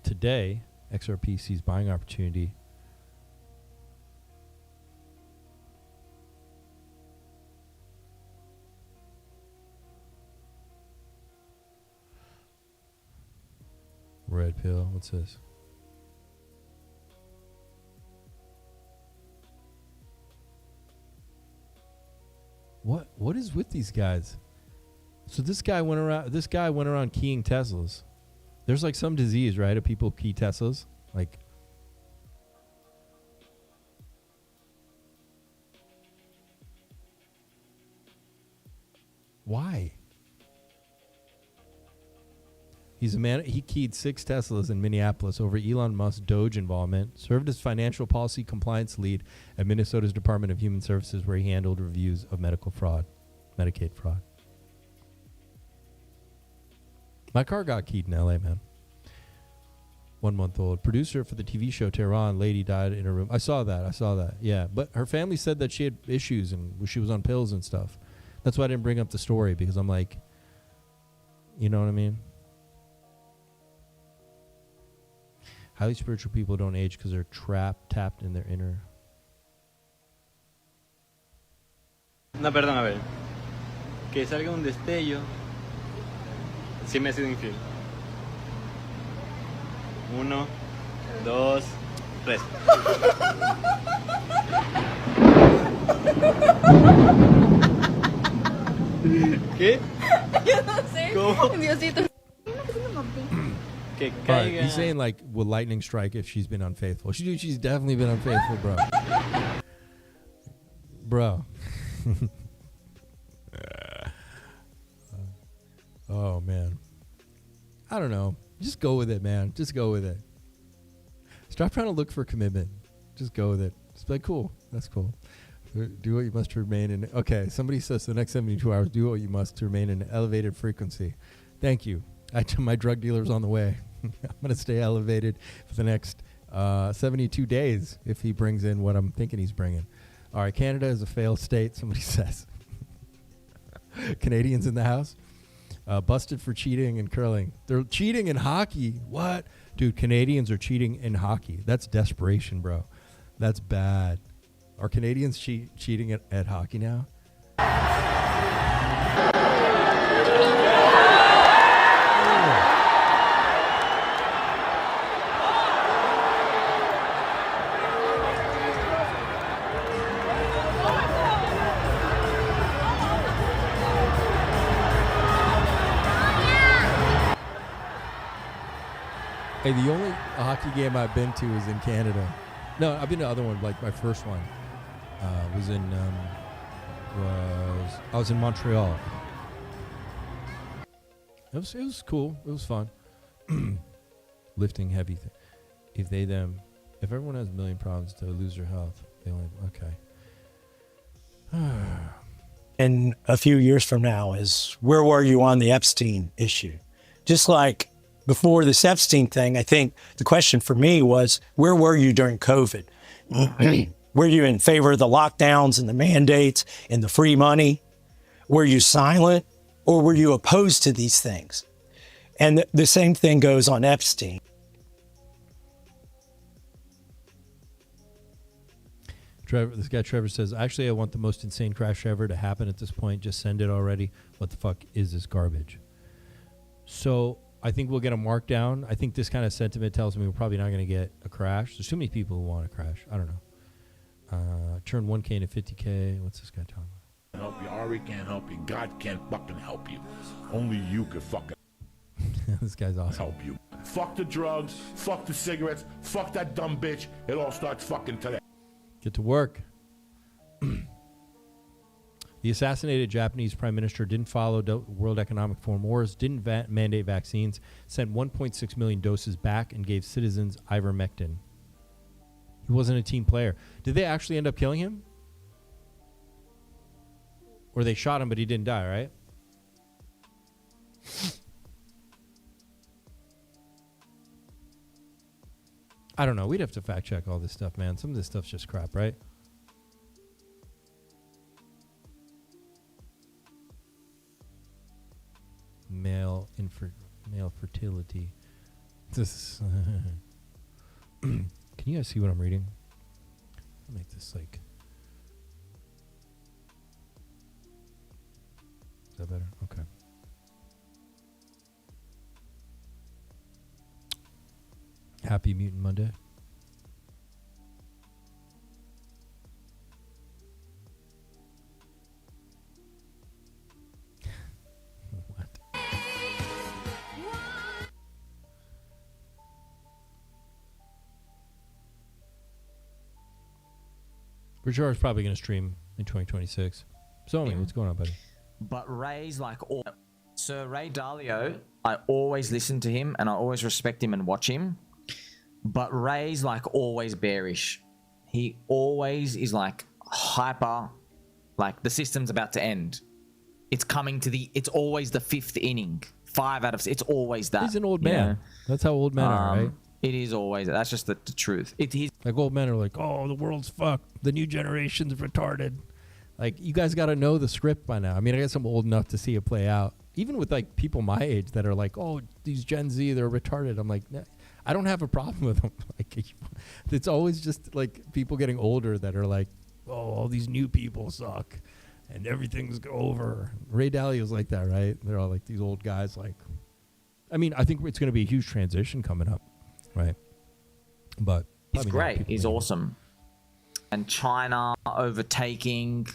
Today, XRP sees buying opportunity. Red pill. What's this? What is with these guys? So this guy went around keying Teslas. There's like some disease, right? Of people key Teslas. Like, why? He's a man. He keyed 6 Teslas in Minneapolis over Elon Musk's Doge involvement. Served as financial policy compliance lead at Minnesota's Department of Human Services, where he handled reviews of medical fraud, Medicaid fraud. My car got keyed in LA, man. 1 month old. Producer for the TV show Tehran, lady died in her room. I saw that. Yeah, but her family said that she had issues and she was on pills and stuff. That's why I didn't bring up the story, because I'm like, you know what I mean? Highly spiritual people don't age because they're tapped in their inner. No, perdón, a ver. Que salga un destello. Sí me ha sido infiel. 1, 2, 3. ¿Qué? Yo no sé. ¿Cómo? Diosito. Que caiga. He's saying like, will lightning strike if she's been unfaithful? She's definitely been unfaithful, bro. Bro. Oh man. I don't know. Just go with it, man. Just go with it. Stop trying to look for commitment. Just go with it. Just be like, cool. That's cool. Do what you must to remain in. Okay, somebody says the next 72 hours, do what you must to remain in an elevated frequency. Thank you. My drug dealer's on the way. I'm gonna stay elevated for the next 72 days if he brings in what I'm thinking he's bringing. All right, Canada is a failed state. Somebody says. Canadians in the house. Busted for cheating in curling. They're cheating in hockey. What? Dude, Canadians are cheating in hockey. That's desperation, bro. That's bad. Are Canadians cheating at hockey now? Hey, the only hockey game I've been to is in Canada. No, I've been to other ones. Like my first one was I was in Montreal. It was cool. It was fun. Lifting heavy. If everyone has a million problems to lose their health, they only okay. And a few years from now is where were you on the Epstein issue? Just like before this Epstein thing, I think the question for me was, where were you during COVID? Were you in favor of the lockdowns and the mandates and the free money? Were you silent or were you opposed to these things? And the same thing goes on Epstein. This guy Trevor says, actually, I want the most insane crash ever to happen at this point. Just send it already. What the fuck is this garbage? So I think we'll get a markdown. I think this kind of sentiment tells me we're probably not going to get a crash. There's too many people who want a crash. I don't know. Turn 1K into 50K. What's this guy talking about? Help you. Ari can't help you. God can't fucking help you. Only you can fucking this guy's awesome. Help you. Fuck the drugs. Fuck the cigarettes. Fuck that dumb bitch. It all starts fucking today. Get to work. The assassinated Japanese prime minister didn't follow World Economic Forum orders, didn't mandate vaccines, sent 1.6 million doses back, and gave citizens ivermectin. He wasn't a team player. Did they actually end up killing him? Or they shot him, but he didn't die, right? I don't know. We'd have to fact check all this stuff, man. Some of this stuff's just crap, right? Male fertility. This. Can you guys see what I'm reading? I'll make this like. Is that better? Okay. Happy Mutant Monday. What? Richard's probably going to stream in 2026. So, what's going on, buddy? But Ray's like all. Sir Ray Dalio, I always listen to him and I always respect him and watch him. But Ray's like always bearish. He always is like hyper, like the system's about to end. It's coming to it's always the fifth inning. 5 out of 6. It's always that. He's an old man. That's how old men are, right? It is always. That's just the truth. He's like old men are like, oh, the world's fucked. The new generation's retarded. Like, you guys got to know the script by now. I mean, I guess I'm old enough to see it play out. Even with like people my age that are like, oh, these Gen Z, they're retarded. I'm like, nah, I don't have a problem with them. Like, it's always just like people getting older that are like, oh, all these new people suck and everything's over. Ray Dalio's like that, right? They're all like these old guys. Like, I mean, I think it's going to be a huge transition coming up, right? But he's great. He's awesome. And China overtaking,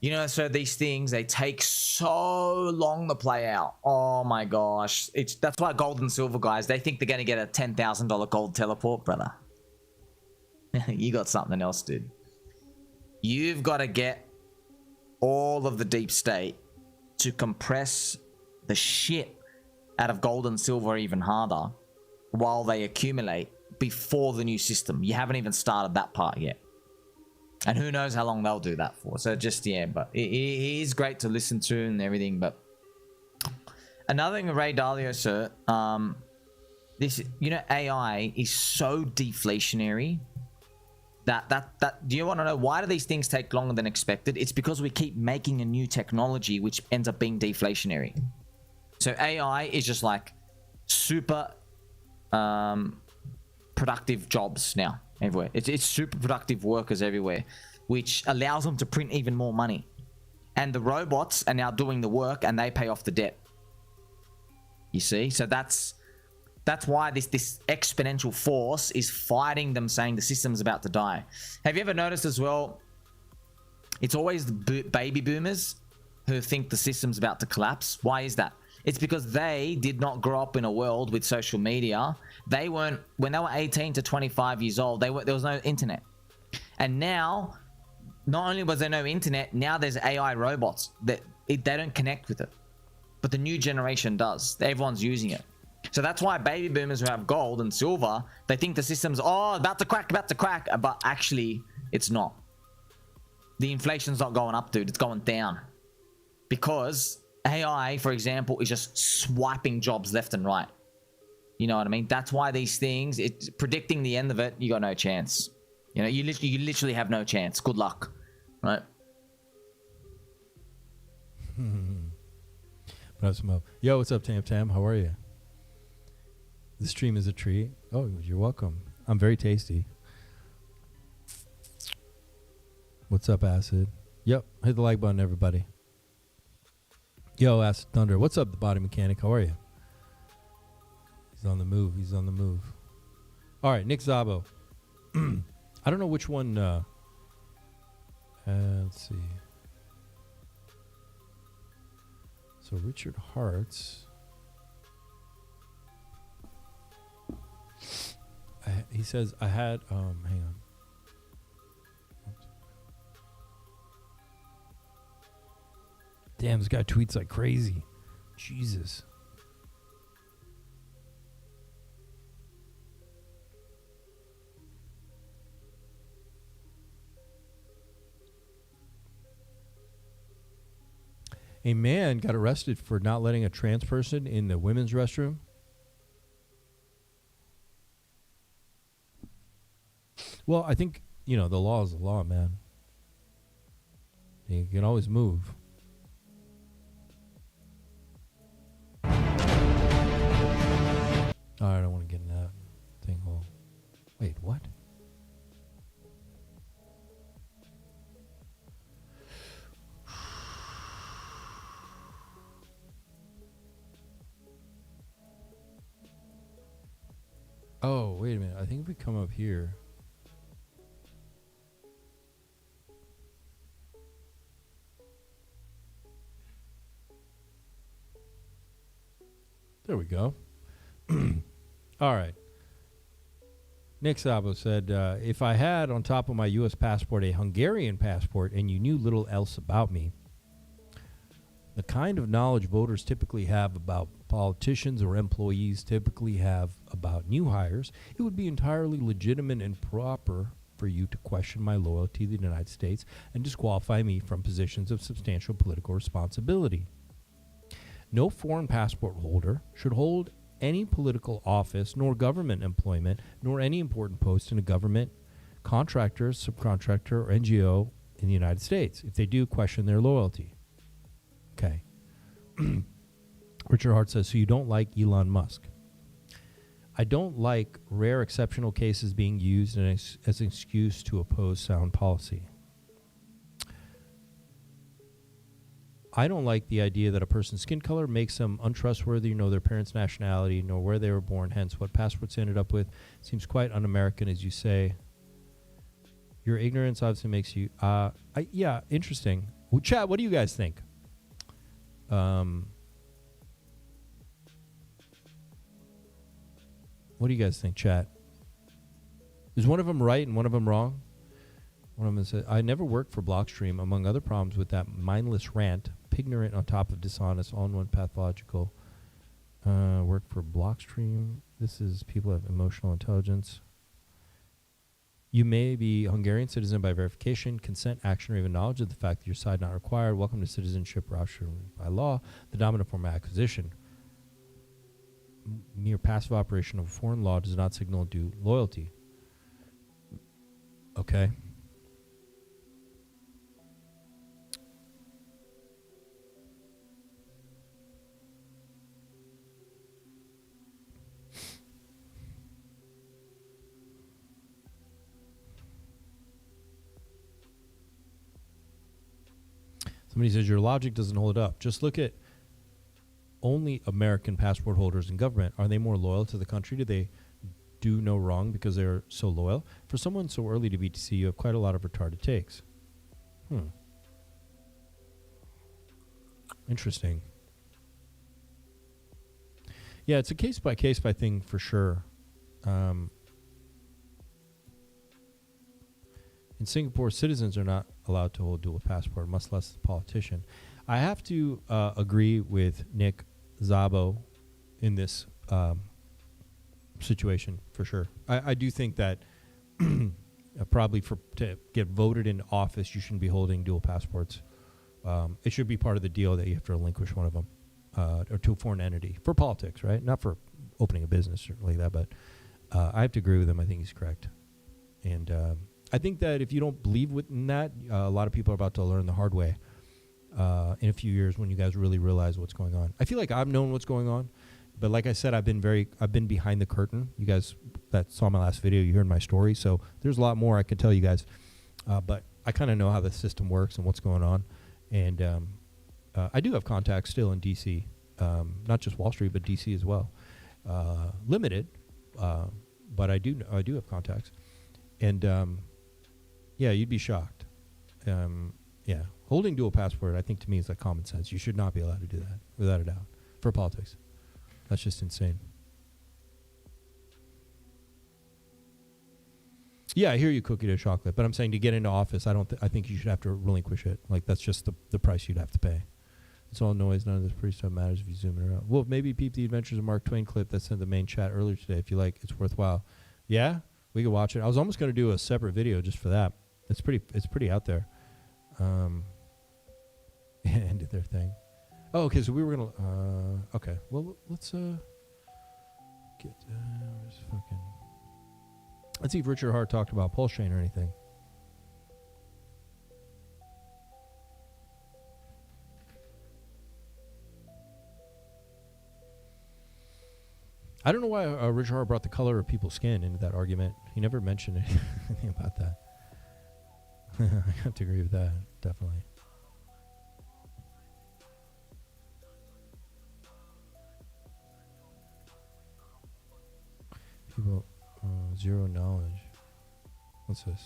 you know, so these things, they take so long to play out. Oh my gosh. That's why gold and silver guys, they think they're going to get a $10,000 gold teleport, brother. You got something else, dude. You've got to get all of the deep state to compress the shit out of gold and silver even harder while they accumulate before the new system. You haven't even started that part yet. And who knows how long they'll do that for. So just, yeah, but he is great to listen to and everything. But another thing with Ray Dalio, sir, this, you know, AI is so deflationary that do you want to know why do these things take longer than expected? It's because we keep making a new technology which ends up being deflationary. So AI is just like super productive jobs now everywhere. It's super productive workers everywhere, which allows them to print even more money. And the robots are now doing the work and they pay off the debt. You see? So that's why this exponential force is fighting them, saying the system's about to die. Have you ever noticed as well, it's always the baby boomers who think the system's about to collapse? Why is that? It's because they did not grow up in a world with social media. They weren't, when they were 18 to 25 years old, there was no internet. And now, not only was there no internet, now there's AI robots that they don't connect with it. But the new generation does. Everyone's using it. So that's why baby boomers who have gold and silver, they think the system's, about to crack, but actually it's not. The inflation's not going up, dude. It's going down. Because AI, for example, is just swiping jobs left and right. You know what I mean? That's why these things, it's predicting the end of it, you got no chance. You know, you literally have no chance. Good luck. Right? Yo, what's up, Tam Tam? How are you? The stream is a treat. Oh, you're welcome. I'm very tasty. What's up, Acid? Yep, hit the like button, everybody. Yo, Acid Thunder. What's up, the body mechanic? How are you? He's on the move. He's on the move. All right, Nick Zabo. I don't know which one. Let's see. So Richard Hartz. He says I had. Hang on. Damn, this guy tweets like crazy. Jesus. A man got arrested for not letting a trans person in the women's restroom. Well, I think, you know, the law is the law, man. You can always move. I don't want to get in that thing hole. Wait, what? Oh, wait a minute. I think if we come up here. There we go. All right. Nick Sabo said, if I had on top of my U.S. passport a Hungarian passport and you knew little else about me, the kind of knowledge voters typically have about politicians or employees typically have about new hires, it would be entirely legitimate and proper for you to question my loyalty to the United States and disqualify me from positions of substantial political responsibility. No foreign passport holder should hold any political office, nor government employment, nor any important post in a government, contractor, subcontractor, or NGO in the United States. If they do, question their loyalty. Okay. Richard Hart says, so you don't like Elon Musk? I don't like rare exceptional cases being used as an excuse to oppose sound policy. I don't like the idea that a person's skin color makes them untrustworthy, nor their parents' nationality, nor where they were born, hence what passports they ended up with. Seems quite un-American, as you say. Your ignorance obviously makes you... yeah, interesting. Well, chat, what do you guys think? What do you guys think, chat? Is one of them right and one of them wrong? One of them said, I never worked for Blockstream, among other problems with that mindless rant, ignorant on top of dishonest, all-in-one pathological. Work for Blockstream. This is people have emotional intelligence. You may be Hungarian citizen by verification, consent, action, or even knowledge of the fact that your side not required. Welcome to citizenship or option by law, the dominant form of acquisition. mere passive operation of foreign law does not signal due loyalty. Okay. Somebody says your logic doesn't hold up. Just look at only American passport holders in government. Are they more loyal to the country? Do they do no wrong because they're so loyal? For someone so early to BTC, you have quite a lot of retarded takes. Interesting. Yeah, it's a case-by-case by thing for sure. In Singapore, citizens are not allowed to hold dual passport, much less the politician. I have to agree with Nick Szabo in this situation for sure. I do think that probably to get voted into office, you shouldn't be holding dual passports. It should be part of the deal that you have to relinquish one of them or to a foreign entity for politics, right? Not for opening a business or like that, but I have to agree with him. I think he's correct. And I think that if you don't believe in that, a lot of people are about to learn the hard way in a few years when you guys really realize what's going on. I feel like I've known what's going on, but like I said, I've been behind the curtain. You guys that saw my last video, you heard my story, so there's a lot more I could tell you guys. But I kind of know how the system works and what's going on, and I do have contacts still in DC, not just Wall Street, but DC as well. Limited, but I do have contacts, and yeah, you'd be shocked. Yeah, holding dual passport, I think to me is like common sense. You should not be allowed to do that, without a doubt, for politics. That's just insane. Yeah, I hear you, cookie to chocolate, but I'm saying to get into office, I think you should have to relinquish it. Like that's just the price you'd have to pay. It's all noise. None of this pretty stuff matters if you zoom it around. Well, maybe peep the Adventures of Mark Twain clip that's in the main chat earlier today. If you like, it's worthwhile. Yeah, we could watch it. I was almost going to do a separate video just for that. It's pretty out there. Ended their thing. Oh, okay. So we were gonna. Okay. Well, let's get. Where's fucking. Let's see if Richard Hart talked about pulse chain or anything. I don't know why Richard Hart brought the color of people's skin into that argument. He never mentioned anything about that. I have to agree with that, definitely. People, zero knowledge. What's this?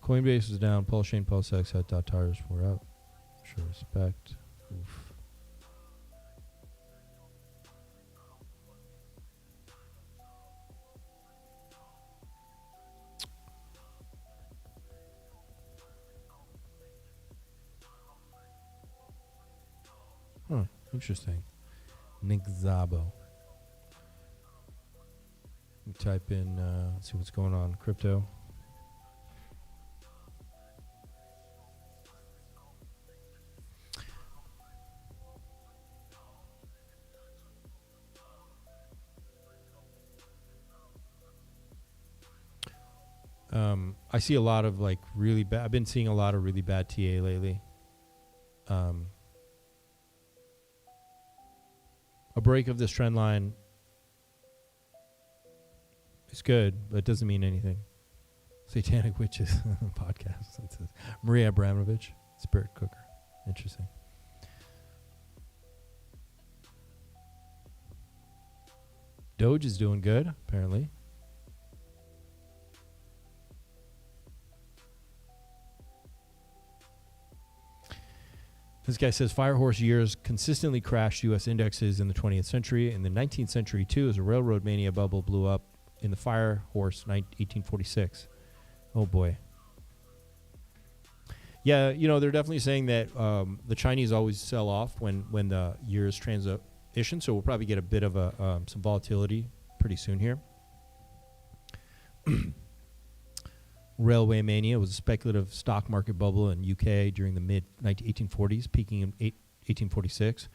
Coinbase is down. Pulse chain, Pulse X, at tires were up. Sure, respect. Oof. Huh, interesting. Nick Szabo. Type in, let's see what's going on. Crypto. I see a lot of like really bad. I've been seeing a lot of really bad TA lately. A break of this trend line is good, but it doesn't mean anything. Satanic Witches podcast. That says Maria Abramovich, spirit cooker. Interesting. Doge is doing good, apparently. This guy says Firehorse years consistently crashed U.S. indexes in the 20th century. In the 19th century, too, as a railroad mania bubble blew up in the Firehorse 1846. Oh, boy. Yeah, you know, they're definitely saying that the Chinese always sell off when the years transition, so we'll probably get a bit of some volatility pretty soon here. Railway mania was a speculative stock market bubble in UK during the mid-1840s, peaking in 1846.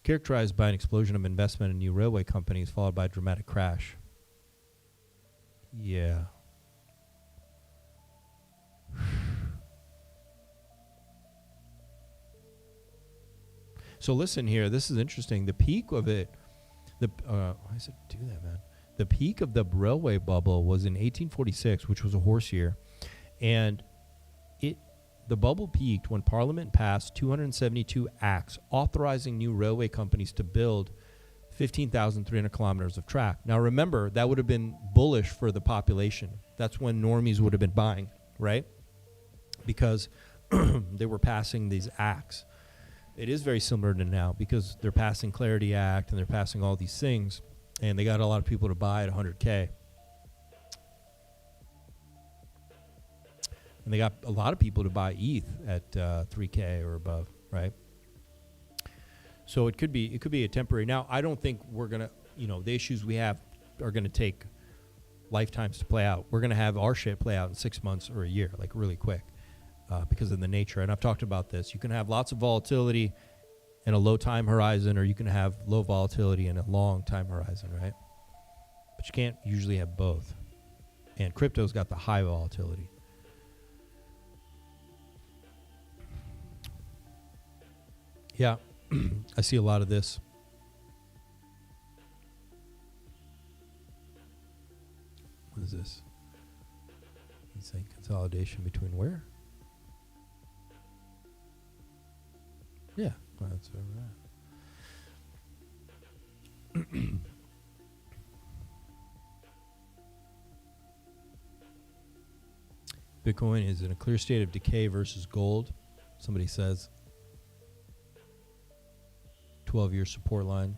characterized by an explosion of investment in new railway companies followed by a dramatic crash. Yeah. So listen here, this is interesting. The peak of it, why does it do that, man? The peak of the railway bubble was in 1846, which was a horse year, and the bubble peaked when Parliament passed 272 acts authorizing new railway companies to build 15,300 kilometers of track. Now remember, that would have been bullish for the population. That's when normies would have been buying, right? Because they were passing these acts. It is very similar to now because they're passing Clarity Act and they're passing all these things, and they got a lot of people to buy at 100K. And they got a lot of people to buy ETH at 3K or above, right? So it could be a temporary. Now, I don't think we're gonna, the issues we have are gonna take lifetimes to play out. We're gonna have our shit play out in 6 months or a year, like really quick, because of the nature. And I've talked about this. You can have lots of volatility in a low time horizon, or you can have low volatility in a long time horizon, right? But you can't usually have both. And crypto's got the high volatility. Yeah, I see a lot of this. What is this? Insane consolidation between where? Yeah, well, that's where we're at. Bitcoin is in a clear state of decay versus gold, somebody says. 12-year support line.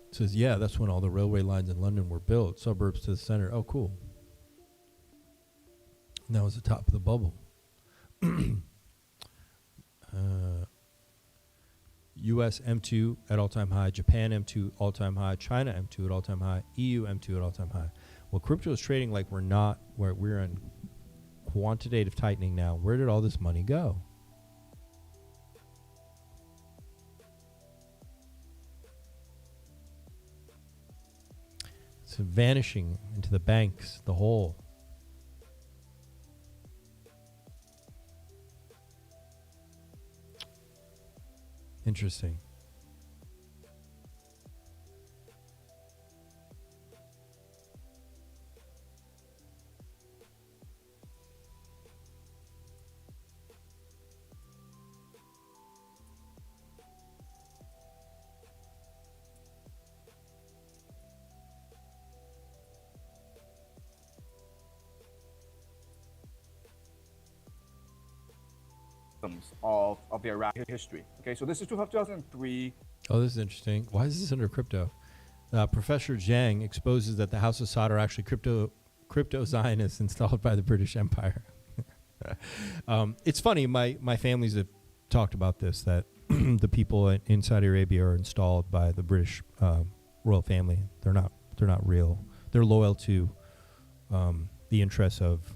It says, yeah, that's when all the railway lines in London were built, suburbs to the center. Oh, cool. And that was the top of the bubble. US M2 at all-time high, Japan M2 all-time high, China M2 at all-time high, EU M2 at all-time high. Well, crypto is trading like we're in quantitative tightening now. Where did all this money go? It's vanishing into the banks, the hole. Interesting. Of the Iraqi history. Okay, so this is 2003. Oh, this is interesting. Why is this under crypto? Professor Zhang exposes that the House of Saud are actually crypto Zionists installed by the British Empire. It's funny. My families have talked about this, that the people in Saudi Arabia are installed by the British royal family. They're not real. They're loyal to the interests of,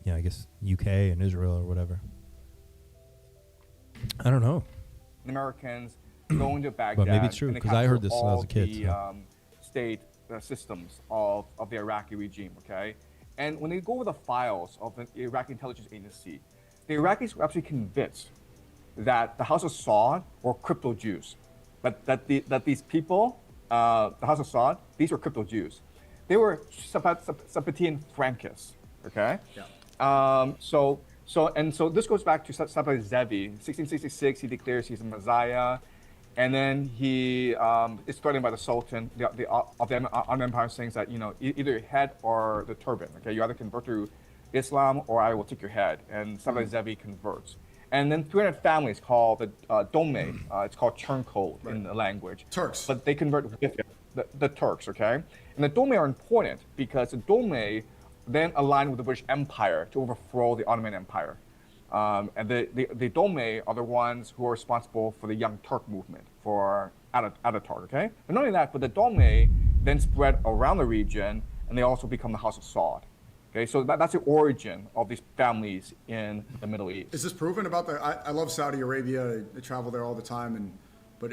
I guess UK and Israel or whatever. I don't know. Americans going to Baghdad. But maybe it's true, because I heard this when I was a kid. The state systems of the Iraqi regime, okay? And when they go over the files of the Iraqi intelligence agency, the Iraqis were absolutely convinced that the House of Saud were crypto Jews. That these people, the House of Saud, these were crypto Jews. They were Sabbatean Frankists, okay? Yeah. So this goes back to Sabbath Zevi. 1666, he declares he's the Messiah, and then he is threatened by the Sultan of the Ottoman Empire, saying that either your head or the turban. Okay, you either convert to Islam or I will take your head. And Sabbath Zevi converts. And then 300 families called the Dome. It's called turncoat in the language. Turks. But they convert with it, the Turks. Okay, and the Dome are important because the Dome then aligned with the British Empire to overthrow the Ottoman Empire. And the Dome are the ones who are responsible for the Young Turk movement, for Atatar, okay? And not only that, but the Dome then spread around the region, and they also become the House of Saud. Okay, so that's the origin of these families in the Middle East. Is this proven about the? I love Saudi Arabia. I travel there all the time, but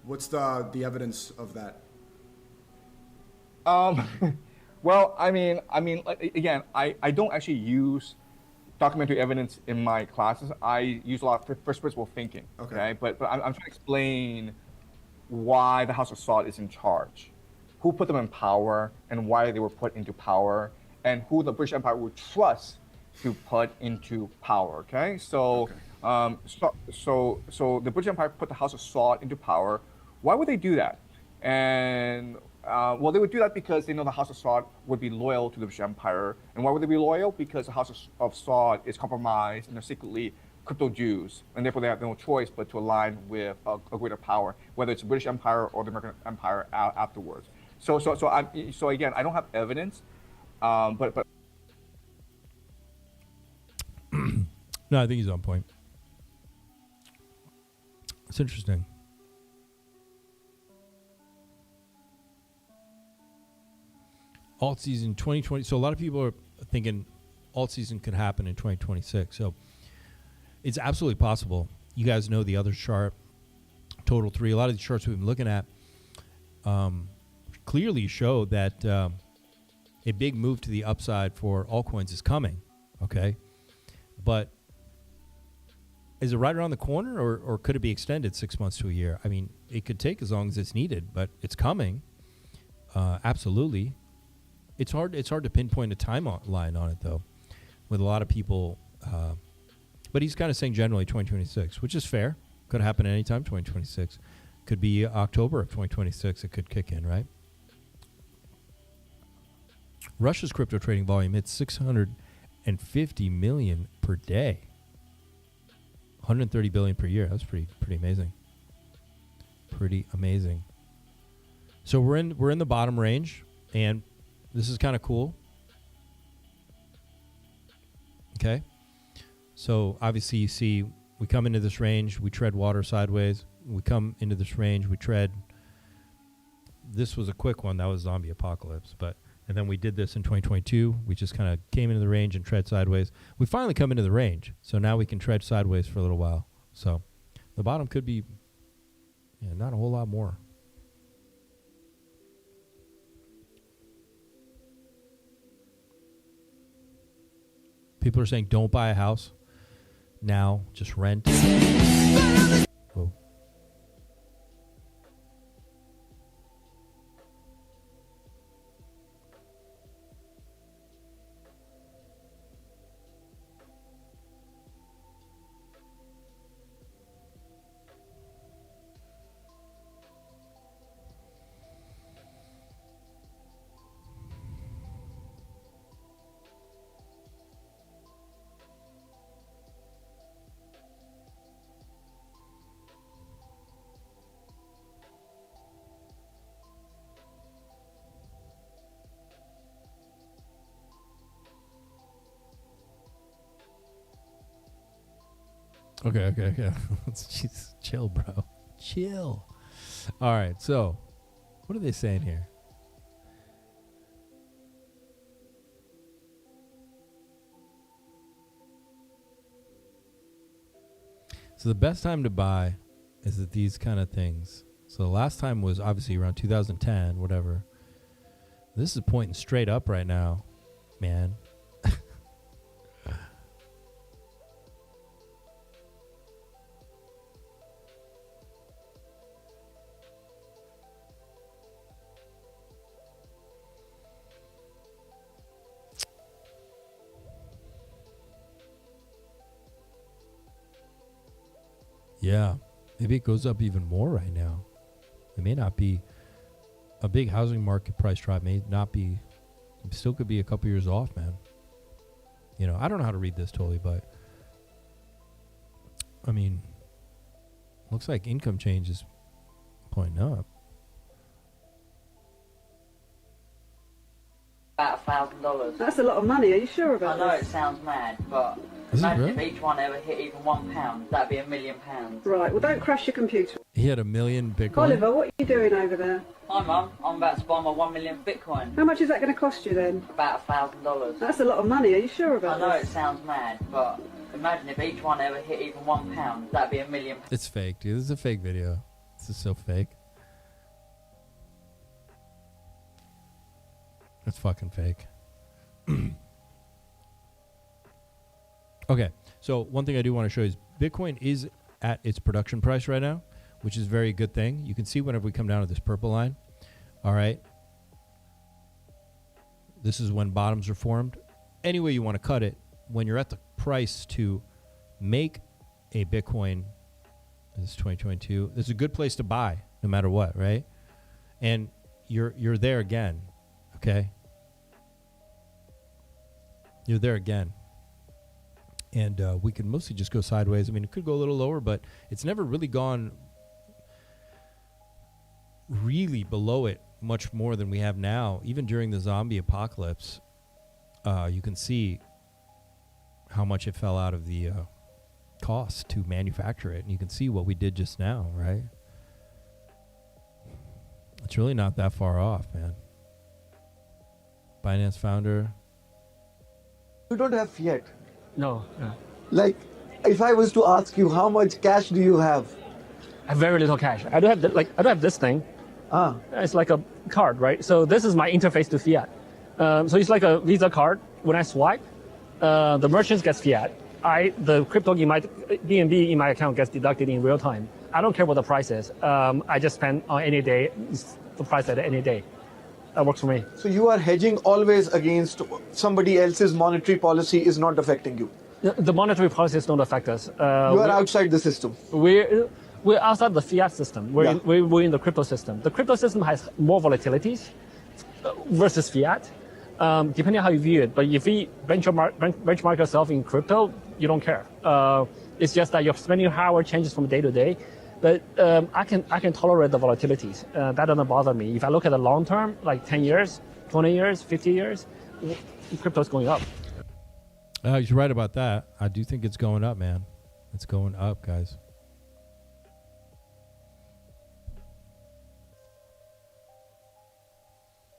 what's the evidence of that? Well, I mean, again, I don't actually use documentary evidence in my classes. I use a lot of first principle thinking. Okay, but I'm trying to explain why the House of Saud is in charge, who put them in power, and why they were put into power, and who the British Empire would trust to put into power. Okay, so so the British Empire put the House of Saud into power. Why would they do that? And well, they would do that because they know the House of Saud would be loyal to the British Empire. And why would they be loyal? Because the House of Saud is compromised and they're secretly crypto Jews, and therefore they have no choice but to align with a greater power, whether it's the British Empire or the American Empire afterwards. So again, I don't have evidence, but No, I think he's on point. It's interesting. Alt season 2020. So a lot of people are thinking alt season could happen in 2026. So it's absolutely possible. You guys know the other chart, Total 3. A lot of the charts we've been looking at clearly show that a big move to the upside for altcoins is coming. Okay. But is it right around the corner, or could it be extended 6 months to a year? I mean, it could take as long as it's needed, but it's coming. Absolutely. It's hard to pinpoint a timeline on it, though, with a lot of people. But he's kind of saying generally 2026, which is fair. Could happen anytime 2026. Could be October of 2026. It could kick in, right? Russia's crypto trading volume hits 650 million per day. 130 billion per year. That's pretty amazing. Pretty amazing. So we're in the bottom range, and this is kind of cool. Okay. So obviously you see we come into this range, we tread water sideways. We come into this range, we tread. This was a quick one. That was zombie apocalypse. And then we did this in 2022. We just kind of came into the range and tread sideways. We finally come into the range. So now we can tread sideways for a little while. So the bottom could be not a whole lot more. People are saying don't buy a house now, just rent. Whoa. Okay. Jeez, chill, bro. Chill. All right, so what are they saying here? So the best time to buy is at these kind of things. So the last time was obviously around 2010, whatever. This is pointing straight up right now, man. Yeah, maybe it goes up even more right now. It may not be a big housing market price drop. May not be, still could be a couple years off, man. You know, I don't know how to read this totally, but I mean, looks like income change is pointing up. About $1,000. That's a lot of money. Are you sure about I know this? it sounds mad, but Imagine really? if each one ever hit even £1, that'd be £1 million. Right, well, don't crash your computer. He had 1 million Bitcoin. Oliver, what are you doing over there? Hi, Mum. I'm about to buy my 1 million Bitcoin. How much is that going to cost you then? About $1,000. That's a lot of money. Are you sure about I know this? it sounds mad, but imagine if each one ever hit even £1, that'd be £1 million. It's fake, dude. This is a fake video. This is so fake. It's fucking fake. Okay, so one thing I do want to show you is Bitcoin is at its production price right now, which is a very good thing. You can see whenever we come down to this purple line, all right, this is when bottoms are formed. Any way you want to cut it, when you're at the price to make a Bitcoin, this is 2022, this is a good place to buy no matter what, right? And you're there again, okay? You're there again. And we can mostly just go sideways. I mean, it could go a little lower, but it's never really gone really below it much more than we have now. Even during the zombie apocalypse, you can see how much it fell out of the cost to manufacture it. And you can see what we did just now, right? It's really not that far off, man. Binance founder. You don't have fiat. No. Like, if I was to ask you how much cash do you have? I have very little cash. I don't have this thing. It's like a card, right? So this is my interface to fiat. So it's like a Visa card. When I swipe, the merchant gets fiat. The crypto in my BNB in my account gets deducted in real time. I don't care what the price is. I just spend on any day the price at any day. That works for me. So you are hedging always against somebody else's monetary policy is not affecting you. The monetary policies don't affect us. You are outside the system. We're outside the fiat system. We're in the crypto system. The crypto system has more volatilities versus fiat, depending on how you view it. But if you benchmark yourself in crypto, you don't care. It's just that your spending power changes from day to day. But I can tolerate the volatilities. That doesn't bother me. If I look at the long term, like 10 years, 20 years, 50 years, crypto's going up. You're right about that. I do think it's going up, man. It's going up, guys.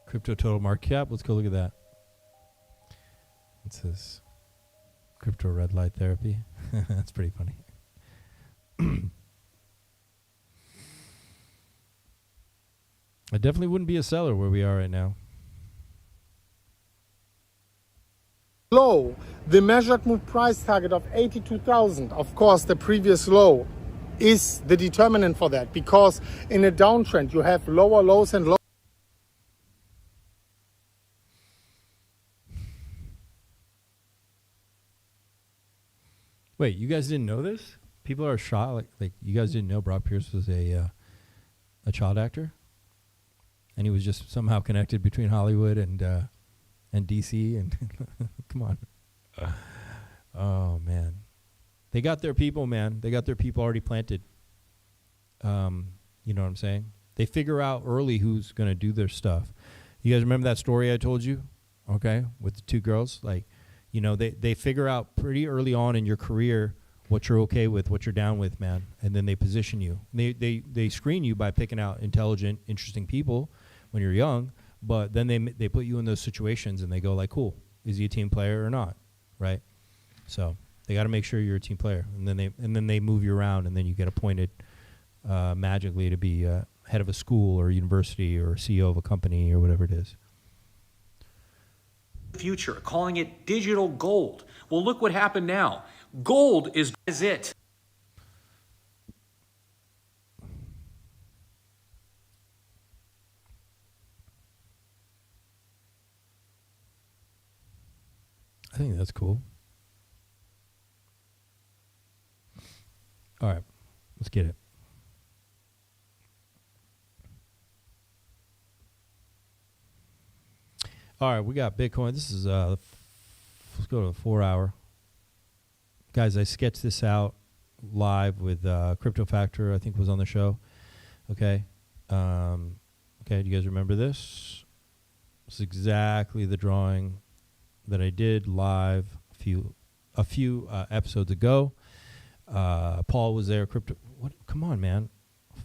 Crypto total market cap. Let's go look at that. It says crypto red light therapy. That's pretty funny. I definitely wouldn't be a seller where we are right now. Low, the measured move price target of 82,000. Of course, the previous low is the determinant for that, because in a downtrend you have lower lows and low. Wait, you guys didn't know this? People are shocked. Like you guys didn't know Brock Pierce was a child actor, and he was just somehow connected between Hollywood and DC. And come on, oh man, they got their people, man. They got their people already planted. You know what I'm saying? They figure out early who's going to do their stuff. You guys remember that story I told you? Okay, with the two girls, like. You know, they figure out pretty early on in your career what you're okay with, what you're down with, man, and then they position you. They screen you by picking out intelligent, interesting people when you're young, but then they put you in those situations and they go like, cool, is he a team player or not, right? So they got to make sure you're a team player, and then they move you around, and then you get appointed magically to be head of a school or a university or CEO of a company or whatever it is. Future, calling it digital gold. Well, look what happened now. Gold is it. I think that's cool. All right, let's get it. All right, we got Bitcoin. This is let's go to the 4 hour. Guys, I sketched this out live with Crypto Factor, I think was on the show. Okay. Okay, do you guys remember this? This is exactly the drawing that I did live a a few episodes ago. Paul was there. Crypto. What? Come on, man.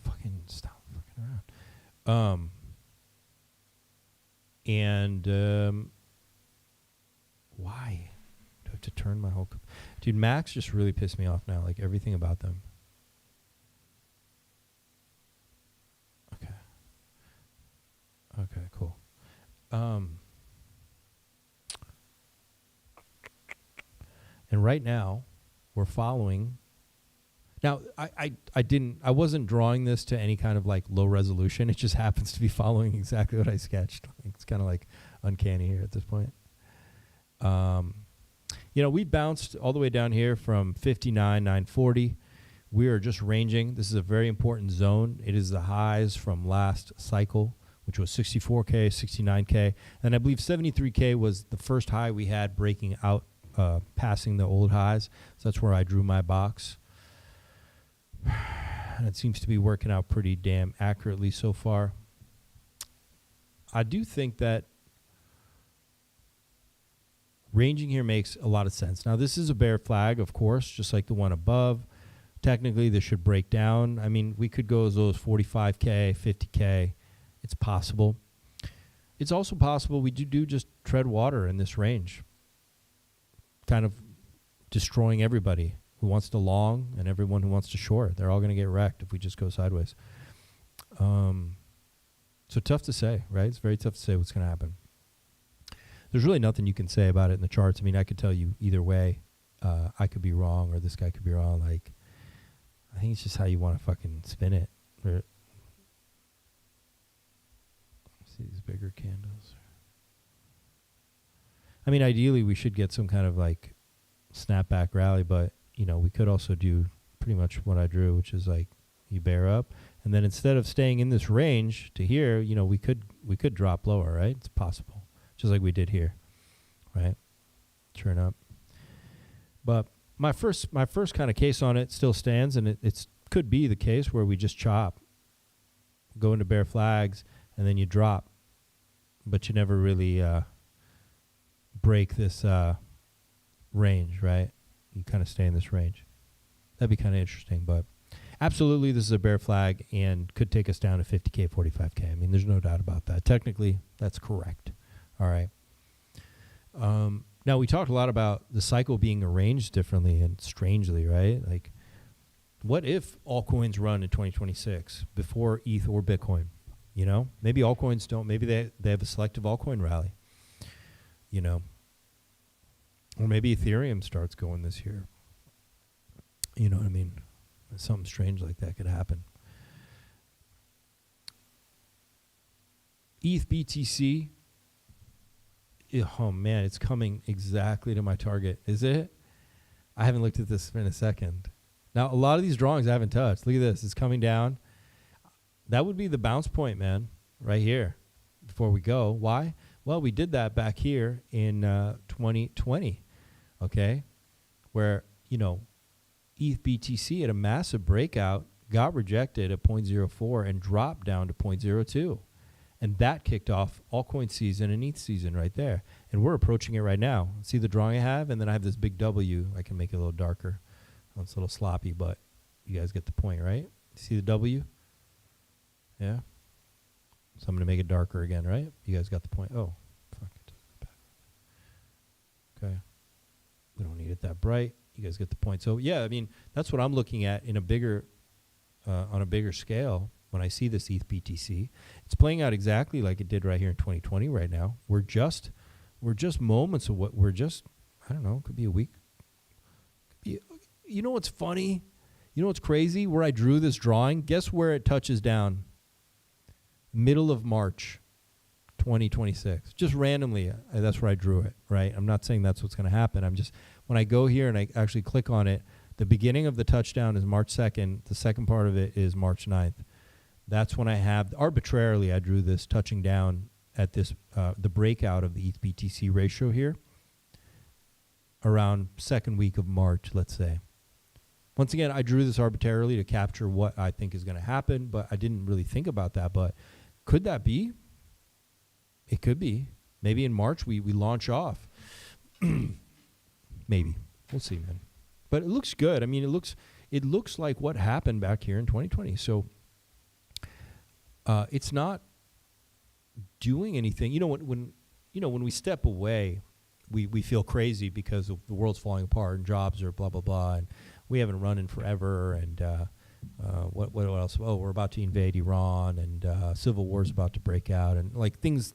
Fucking stop fucking around. Why do I have to turn my whole? Dude, Macs just really pissed me off now. Like everything about them. Okay, cool. And right now, we're following. Now, I wasn't drawing this to any kind of like low resolution. It just happens to be following exactly what I sketched. It's kind of like uncanny here at this point. We bounced all the way down here from 59,940. We are just ranging. This is a very important zone. It is the highs from last cycle, which was 64K, 69K. And I believe 73K was the first high we had breaking out, passing the old highs. So that's where I drew my box. And it seems to be working out pretty damn accurately so far. I do think that ranging here makes a lot of sense. Now, this is a bear flag, of course, just like the one above. Technically, this should break down. I mean, we could go as low as 45K, 50K. It's possible. It's also possible we do just tread water in this range, kind of destroying everybody who wants to long and everyone who wants to short. They're all going to get wrecked if we just go sideways. So tough to say, right? It's very tough to say what's going to happen. There's really nothing you can say about it in the charts. I mean, I could tell you either way. I could be wrong or this guy could be wrong. Like, I think it's just how you want to fucking spin it. See these bigger candles. I mean, ideally, we should get some kind of like snapback rally, but we could also do pretty much what I drew, which is like you bear up, and then instead of staying in this range to here, we could drop lower, right? It's possible, just like we did here, right? Turn up. But my first kind of case on it still stands, and it could be the case where we just chop, go into bear flags, and then you drop, but you never really break this range, right? You kind of stay in this range. That'd be kind of interesting, but absolutely this is a bear flag and could take us down to 50K, 45K. I mean, there's no doubt about that. Technically, that's correct. All right. Now, we talked a lot about the cycle being arranged differently and strangely, right? Like, what if altcoins run in 2026 before ETH or Bitcoin? Maybe altcoins don't. Maybe they have a selective altcoin rally, Or maybe Ethereum starts going this year. You know what I mean? Something strange like that could happen. ETH BTC. Oh, man, it's coming exactly to my target. Is it? I haven't looked at this in a second. Now, a lot of these drawings I haven't touched. Look at this. It's coming down. That would be the bounce point, man, right here before we go. Why? Well, we did that back here in 2020, okay, where, ETH BTC had a massive breakout, got rejected at 0.04 and dropped down to 0.02. And that kicked off altcoin season and ETH season right there. And we're approaching it right now. See the drawing I have? And then I have this big W. I can make it a little darker. Oh, it's a little sloppy, but you guys get the point, right? See the W? Yeah? So I'm going to make it darker again, right? You guys got the point. Oh, fuck it. Okay. We don't need it that bright. You guys get the point. So, yeah, I mean, that's what I'm looking at in a bigger, on a bigger scale. When I see this ETH BTC, it's playing out exactly like it did right here in 2020 right now. We're just moments of what we're just, I don't know, it could be a week. You know what's funny? You know what's crazy? Where I drew this drawing, guess where it touches down? Middle of March 2026. Just randomly, that's where I drew it, right? I'm not saying that's what's going to happen. I'm just, when I go here and I actually click on it, the beginning of the touchdown is March 2nd. The second part of it is March 9th. That's when I have, arbitrarily, I drew this touching down at this, the breakout of the ETH BTC ratio here around second week of March, let's say. Once again, I drew this arbitrarily to capture what I think is going to happen, but I didn't really think about that. But could that be? It could be. Maybe in March we launch off. Maybe. We'll see, man. But it looks good. I mean, it looks like what happened back here in 2020. So it's not doing anything. You know, when we step away, we feel crazy because the world's falling apart and jobs are blah blah blah, and we haven't run in forever. And what else? Oh, we're about to invade Iran, and civil war's about to break out, and like things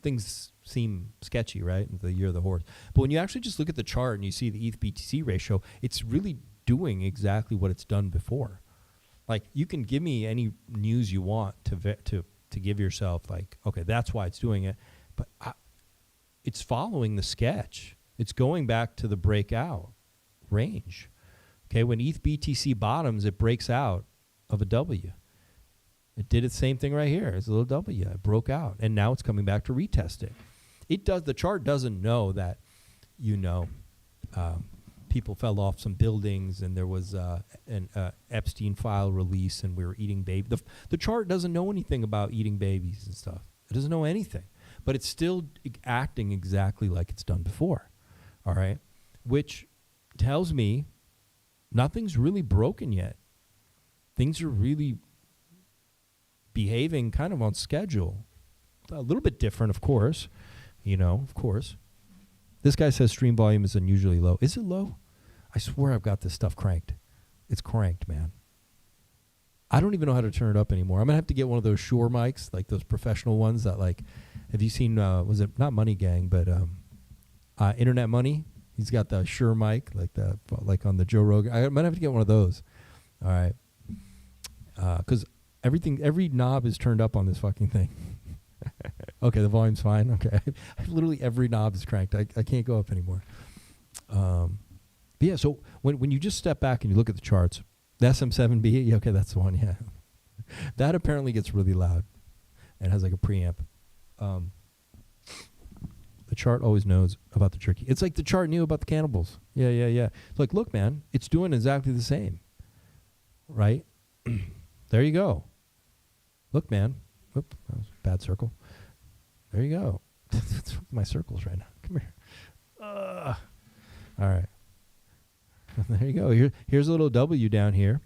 seem sketchy, right? The year of the horse. But when you actually just look at the chart and you see the ETH BTC ratio, it's really doing exactly what it's done before. Like, you can give me any news you want to give yourself, like, okay, that's why it's doing it, but it's following the sketch. It's going back to the breakout range. Okay, when ETH BTC bottoms, it breaks out of a W. It did its same thing right here. It's a little W. It broke out, and now it's coming back to retest it. The chart doesn't know that, people fell off some buildings and there was an Epstein file release and we were eating babies. The chart doesn't know anything about eating babies and stuff. It doesn't know anything, but it's still acting exactly like it's done before. All right, which tells me nothing's really broken yet. Things are really behaving kind of on schedule. A little bit different, of course. Of course. This guy says stream volume is unusually low. Is it low? I swear I've got this stuff cranked. It's cranked, man. I don't even know how to turn it up anymore. I'm going to have to get one of those Shure mics, like those professional ones that, like, have you seen, was it not Money Gang, but Internet Money? He's got the Shure mic, like on the Joe Rogan. I might have to get one of those. All right. Because every knob is turned up on this fucking thing. Okay, the volume's fine. Okay. Literally every knob is cranked. I can't go up anymore. But yeah, so when you just step back and you look at the charts, the SM7B, okay, that's the one, yeah. That apparently gets really loud and has like a preamp. The chart always knows about the jerky. It's like the chart knew about the cannibals. Yeah. It's like, look, man, it's doing exactly the same. Right? There you go. Look, man. Whoop, that was a bad circle. There you go. That's my circles right now. Come here. All right. There you go. Here's a little W down here.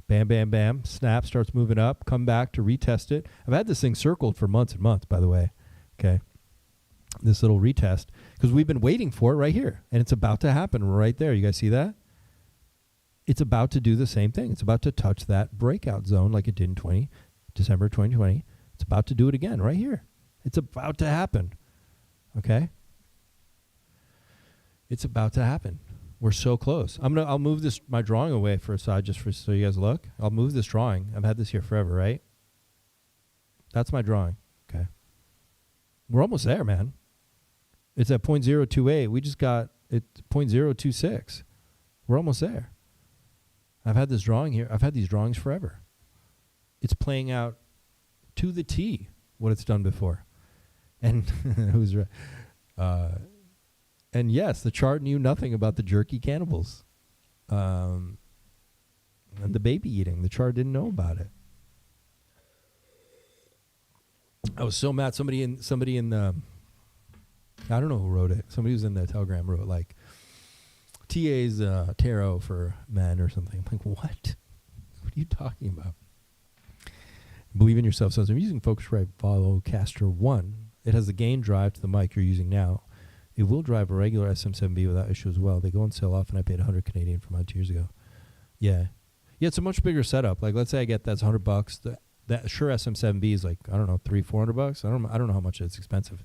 Bam, bam, bam. Snap, starts moving up. Come back to retest it. I've had this thing circled for months and months, by the way. Okay. This little retest. Because we've been waiting for it right here. And it's about to happen right there. You guys see that? It's about to do the same thing. It's about to touch that breakout zone like it did in December 2020. It's about to do it again right here. It's about to happen. Okay? It's about to happen. We're so close. I'll move my drawing away for a side so you guys look. I'll move this drawing. I've had this here forever, right? That's my drawing. Okay. We're almost there, man. It's at 0.028. We just got it 0.026. We're almost there. I've had this drawing here. I've had these drawings forever. It's playing out to the T what it's done before. And who's right? And yes, the chart knew nothing about the jerky cannibals. And the baby eating. The chart didn't know about it. I was so mad. Somebody in the, I don't know who wrote it. Somebody who's in the Telegram wrote like, TA's tarot for men or something. I'm like, what? What are you talking about? Believe in yourself. So I'm using Focusrite Volucaster 1. It has the gain drive to the mic you're using now. It will drive a regular SM7B without issue as well. They go on sale often. I paid 100 Canadian for mine 2 years ago. Yeah, it's a much bigger setup. Like, let's say I get that's $100. That Shure SM7B is like, I don't know, $300-$400. I don't know how much it's expensive.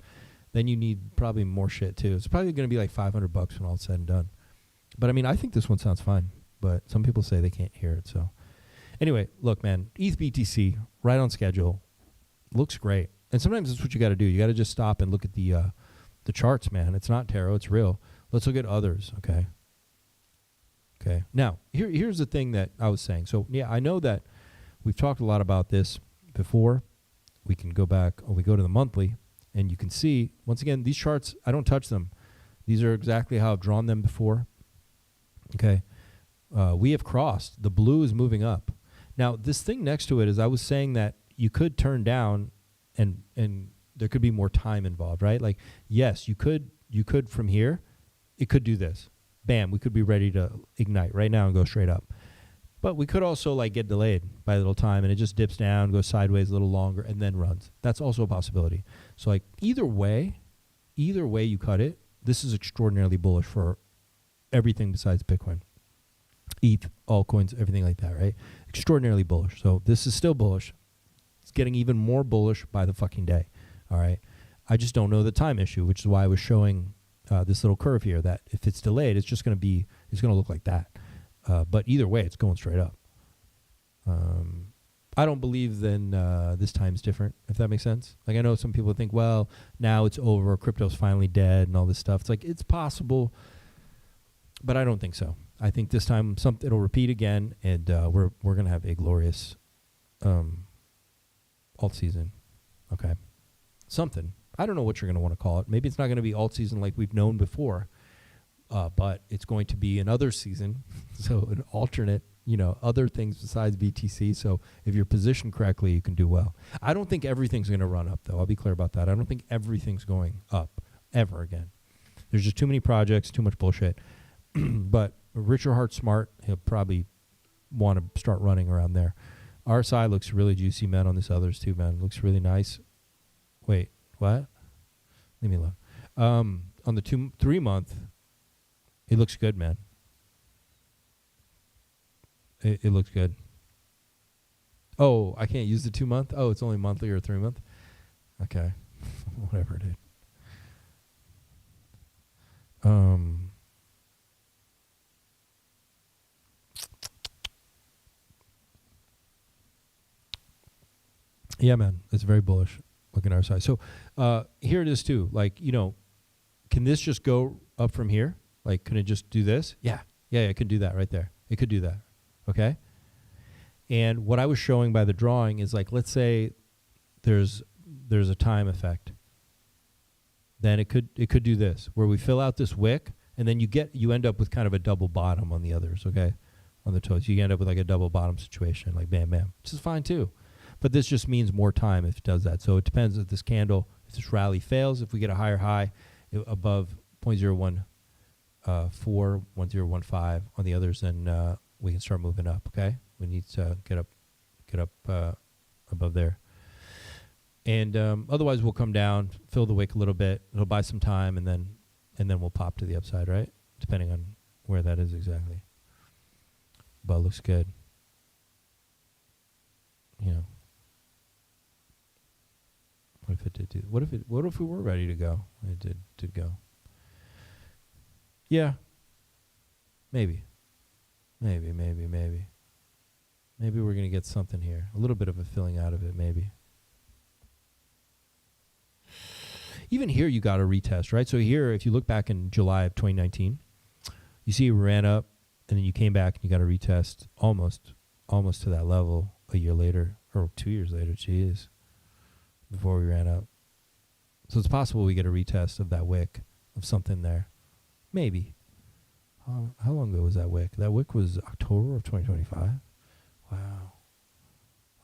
Then you need probably more shit too. It's probably going to be like $500 when all is said and done. But I mean, I think this one sounds fine. But some people say they can't hear it. So anyway, look, man, ETH BTC right on schedule, looks great. And sometimes that's what you got to do. You got to just stop and look at the charts, man. It's not tarot, it's real. Let's look at others, okay? Okay. Now, here's the thing that I was saying. So, yeah, I know that we've talked a lot about this before. We can go back, or we go to the monthly, and you can see, once again, these charts, I don't touch them. These are exactly how I've drawn them before. Okay. We have crossed. The blue is moving up. Now, this thing next to it is I was saying that you could turn down and there could be more time involved, right? Like, yes, you could from here, it could do this. bam, we could be ready to ignite right now and go straight up. But we could also like get delayed by a little time and it just dips down, goes sideways a little longer, and then runs. That's also a possibility. So like either way you cut it, this is extraordinarily bullish for everything besides Bitcoin. ETH, altcoins, everything like that, right? Extraordinarily bullish. So this is still bullish. It's getting even more bullish by the fucking day. All right. I just don't know the time issue, which is why I was showing this little curve here that if it's delayed, it's going to look like that. But either way, it's going straight up. I don't believe then this time's different, if that makes sense. Like I know some people think, well, now it's over, crypto's finally dead and all this stuff. It's like, it's possible, but I don't think so. I think this time it'll repeat again, and we're going to have a glorious alt season. Okay. Something. I don't know what you're going to want to call it. Maybe it's not going to be alt season like we've known before, but it's going to be another season, so an alternate, other things besides BTC. So if you're positioned correctly, you can do well. I don't think everything's going to run up, though. I'll be clear about that. I don't think everything's going up ever again. There's just too many projects, too much bullshit. But Richard Hart Smart, he'll probably want to start running around there. RSI looks really juicy, man, on this others too, man. Looks really nice. Wait, what? Leave me alone. On the 3 month, it looks good, man. It looks good. Oh, I can't use the 2 month? Oh, it's only monthly or 3 month? Okay. Whatever, dude. Yeah, man, it's very bullish. Look at our side. So here it is too. Like, can this just go up from here? Like, can it just do this? Yeah, it could do that right there. It could do that. Okay. And what I was showing by the drawing is like, let's say there's a time effect. Then it could do this, where we fill out this wick, and then you end up with kind of a double bottom on the others. Okay, on the toes, you end up with like a double bottom situation, like bam, bam, which is fine too. But this just means more time if it does that. So it depends if this candle, if this rally fails, if we get a higher high above 0.014, 1015 on the others, then we can start moving up. Okay, we need to get up above there. And otherwise, we'll come down, fill the wick a little bit. It'll buy some time, and then we'll pop to the upside, right? Depending on where that is exactly. But it looks good. What if it did do? What if we were ready to go? It did go. Yeah. Maybe. Maybe we're gonna get something here. A little bit of a filling out of it, maybe. Even here, you got a retest, right? So here, if you look back in July of 2019, you see it ran up, and then you came back and you got a retest almost to that level a year later, or 2 years later, geez, before we ran up. So it's possible we get a retest of that wick, of something there. Maybe. How long ago was that wick? That wick was October of 2025? Wow.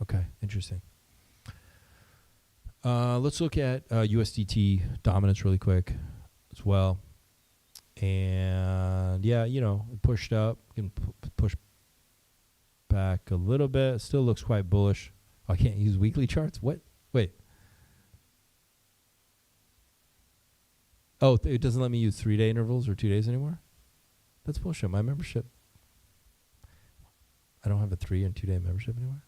Okay, interesting. Let's look at USDT dominance really quick as well. And yeah, it pushed up, can push back a little bit. Still looks quite bullish. I can't use weekly charts. What? Wait. Oh, it doesn't let me use 3-day intervals or 2 days anymore? That's bullshit. My membership. I don't have a 3 and 2 day membership anymore.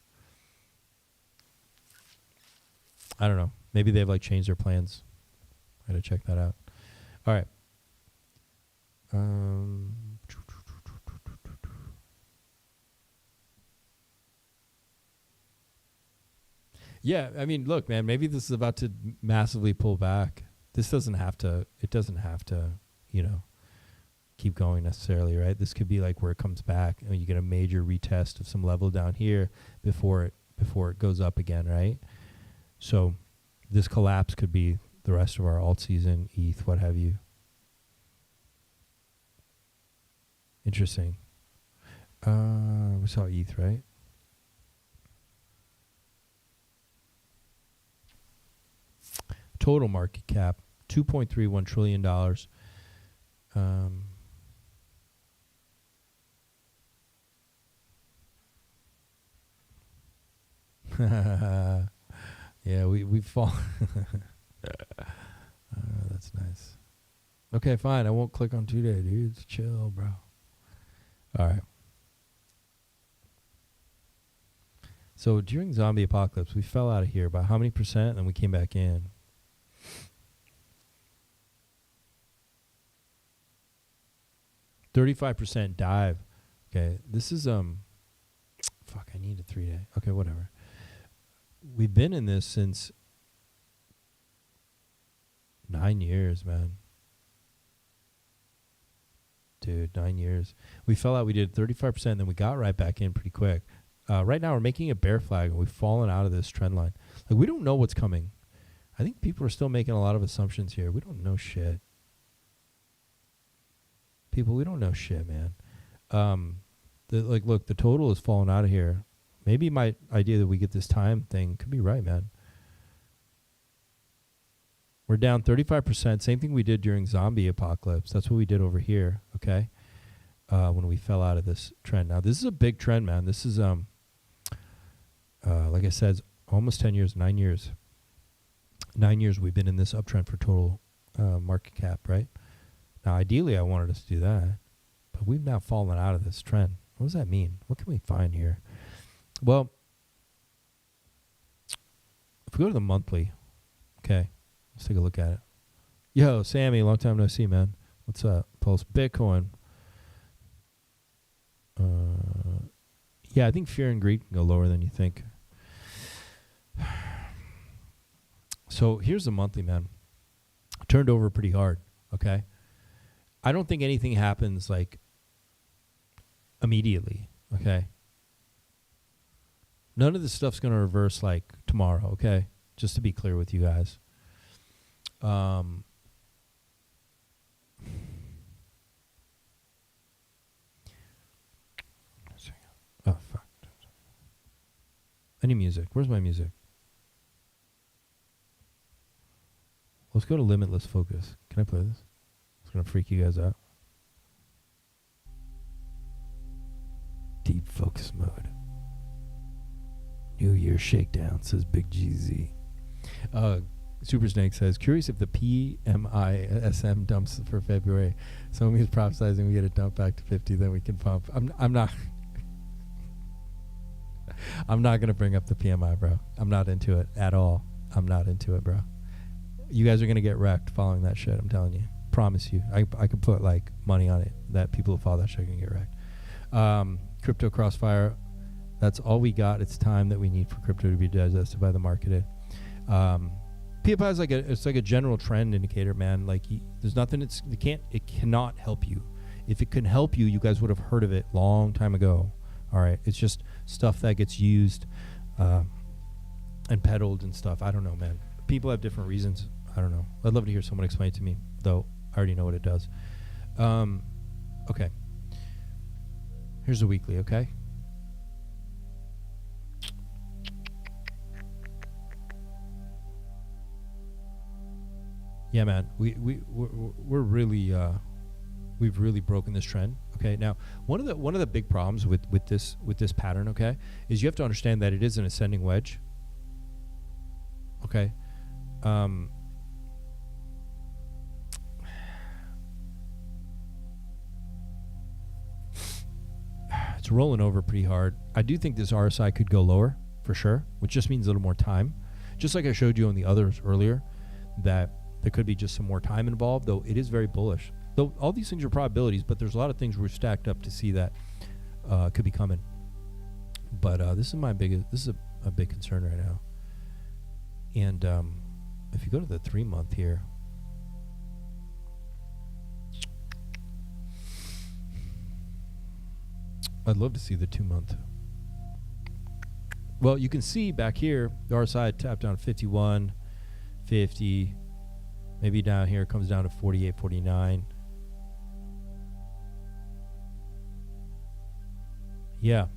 I don't know. Maybe they've changed their plans. I gotta check that out. All right. Yeah, I mean, look, man, maybe this is about to massively pull back. This doesn't have to, keep going necessarily, right? This could be where it comes back and you get a major retest of some level down here before it goes up again, right? So this collapse could be the rest of our alt season, ETH, what have you. Interesting. We saw ETH, right? Total market cap, $2.31 trillion. Yeah, we fall. That's nice. Okay, fine. I won't click on 2-day, dude. Chill, bro. All right. So during zombie apocalypse, we fell out of here by how many percent? And then we came back in. %35 dive. Okay, this is fuck. I need a 3-day. Okay, whatever. We've been in this since 9 years, man. Dude, 9 years. We fell out. We did 35%, then we got right back in pretty quick. Right now, we're making a bear flag, and we've fallen out of this trend line. Like, we don't know what's coming. I think people are still making a lot of assumptions here. We don't know shit. People, we don't know shit, man. Look, the total is falling out of here. Maybe my idea that we get this time thing could be right, man. We're down 35%. Same thing we did during zombie apocalypse. That's what we did over here, okay? When we fell out of this trend. Now, this is a big trend, man. This is, like I said, almost 10 years, 9 years. 9 years we've been in this uptrend for total market cap, right? Now, ideally, I wanted us to do that, but we've now fallen out of this trend. What does that mean? What can we find here? Well, if we go to the monthly, okay, let's take a look at it. Yo, Sammy, long time no see, man. What's up? Pulse Bitcoin. Yeah, I think fear and greed can go lower than you think. So here's the monthly, man. Turned over pretty hard, okay? I don't think anything happens, like, immediately, okay? None of this stuff's going to reverse, like, tomorrow, okay? Just to be clear with you guys. Oh, fuck. I need music. Where's my music? Let's go to Limitless Focus. Can I play this? It's going to freak you guys out. Deep focus mode. New Year shakedown, says Big GZ. Super Snake says, curious if the PMISM dumps for February. Somi is prophesizing we get a dump back to 50, then we can pump. I'm not I'm not going to bring up the PMI, bro. I'm not into it at all. I'm not into it, bro. You guys are going to get wrecked following that shit, I'm telling you. Promise you. I could put, like, money on it that people who follow that shit are going to get wrecked. Crypto Crossfire, that's all we got. It's time that we need for crypto to be digested by the market. PMI is like a general trend indicator, man. Like, there's nothing it cannot help you. If it can help you, you guys would have heard of it long time ago. All right, it's just stuff that gets used and peddled and stuff. I don't know, man. People have different reasons. I don't know. I'd love to hear someone explain it to me, though I already know what it does. Okay. Here's the weekly, okay? Yeah, man. We're really we've really broken this trend. Okay. Now, one of the big problems with this pattern, okay, is you have to understand that it is an ascending wedge. Okay. It's rolling over pretty hard. I do think this RSI could go lower for sure, which just means a little more time. Just like I showed you on the others earlier, that there could be just some more time involved, though it is very bullish. Though all these things are probabilities, but there's a lot of things we're stacked up to see that could be coming. But this is a big concern right now. And if you go to the 3-month here, I'd love to see the 2-month. Well, you can see back here, the RSI tapped down 51, 50, maybe down here it comes down to 48, 49. Yeah.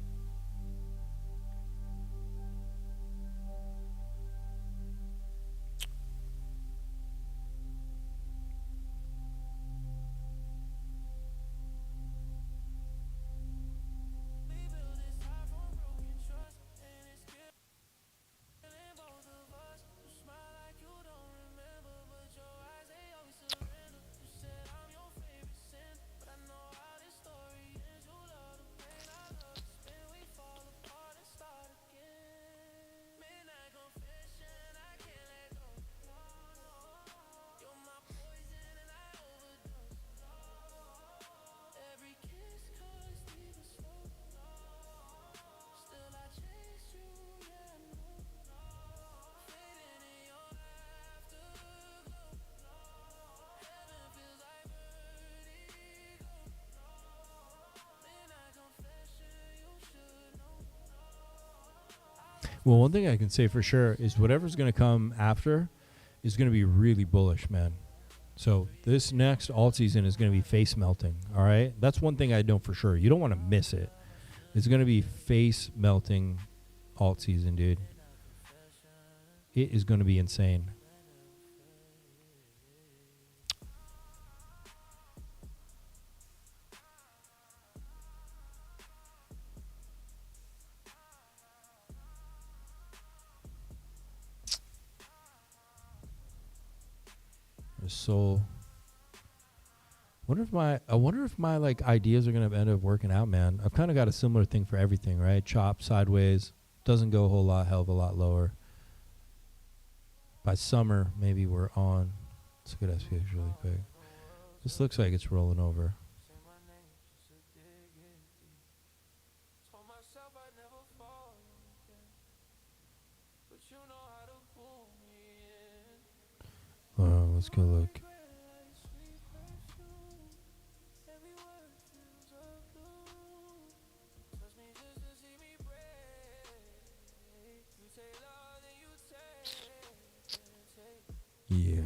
Well, one thing I can say for sure is whatever's going to come after is going to be really bullish, man. So this next alt season is going to be face melting, all right? That's one thing I know for sure. You don't want to miss it. It's going to be face melting alt season, dude. It is going to be insane. Soul. I wonder if my like ideas are gonna end up working out, man. I've kind of got a similar thing for everything, right? Chop sideways, doesn't go a whole lot, hell of a lot lower. By summer, maybe we're on. Let's look at SPX really quick. This looks like it's rolling over. Let's go look. Yeah.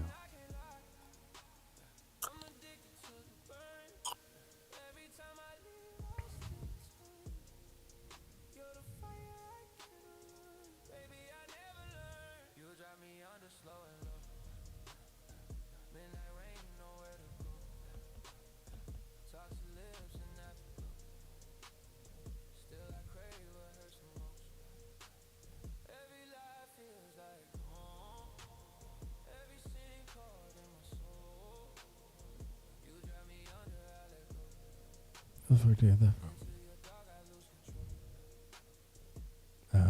Let's work together. Yeah.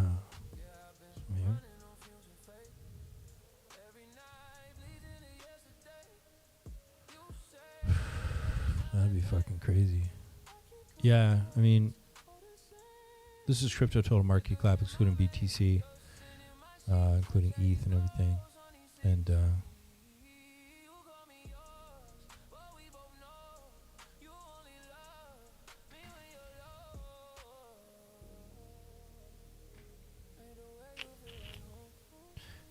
That'd be fucking crazy. Yeah, I mean, this is crypto total market cap, excluding BTC, including ETH and everything, and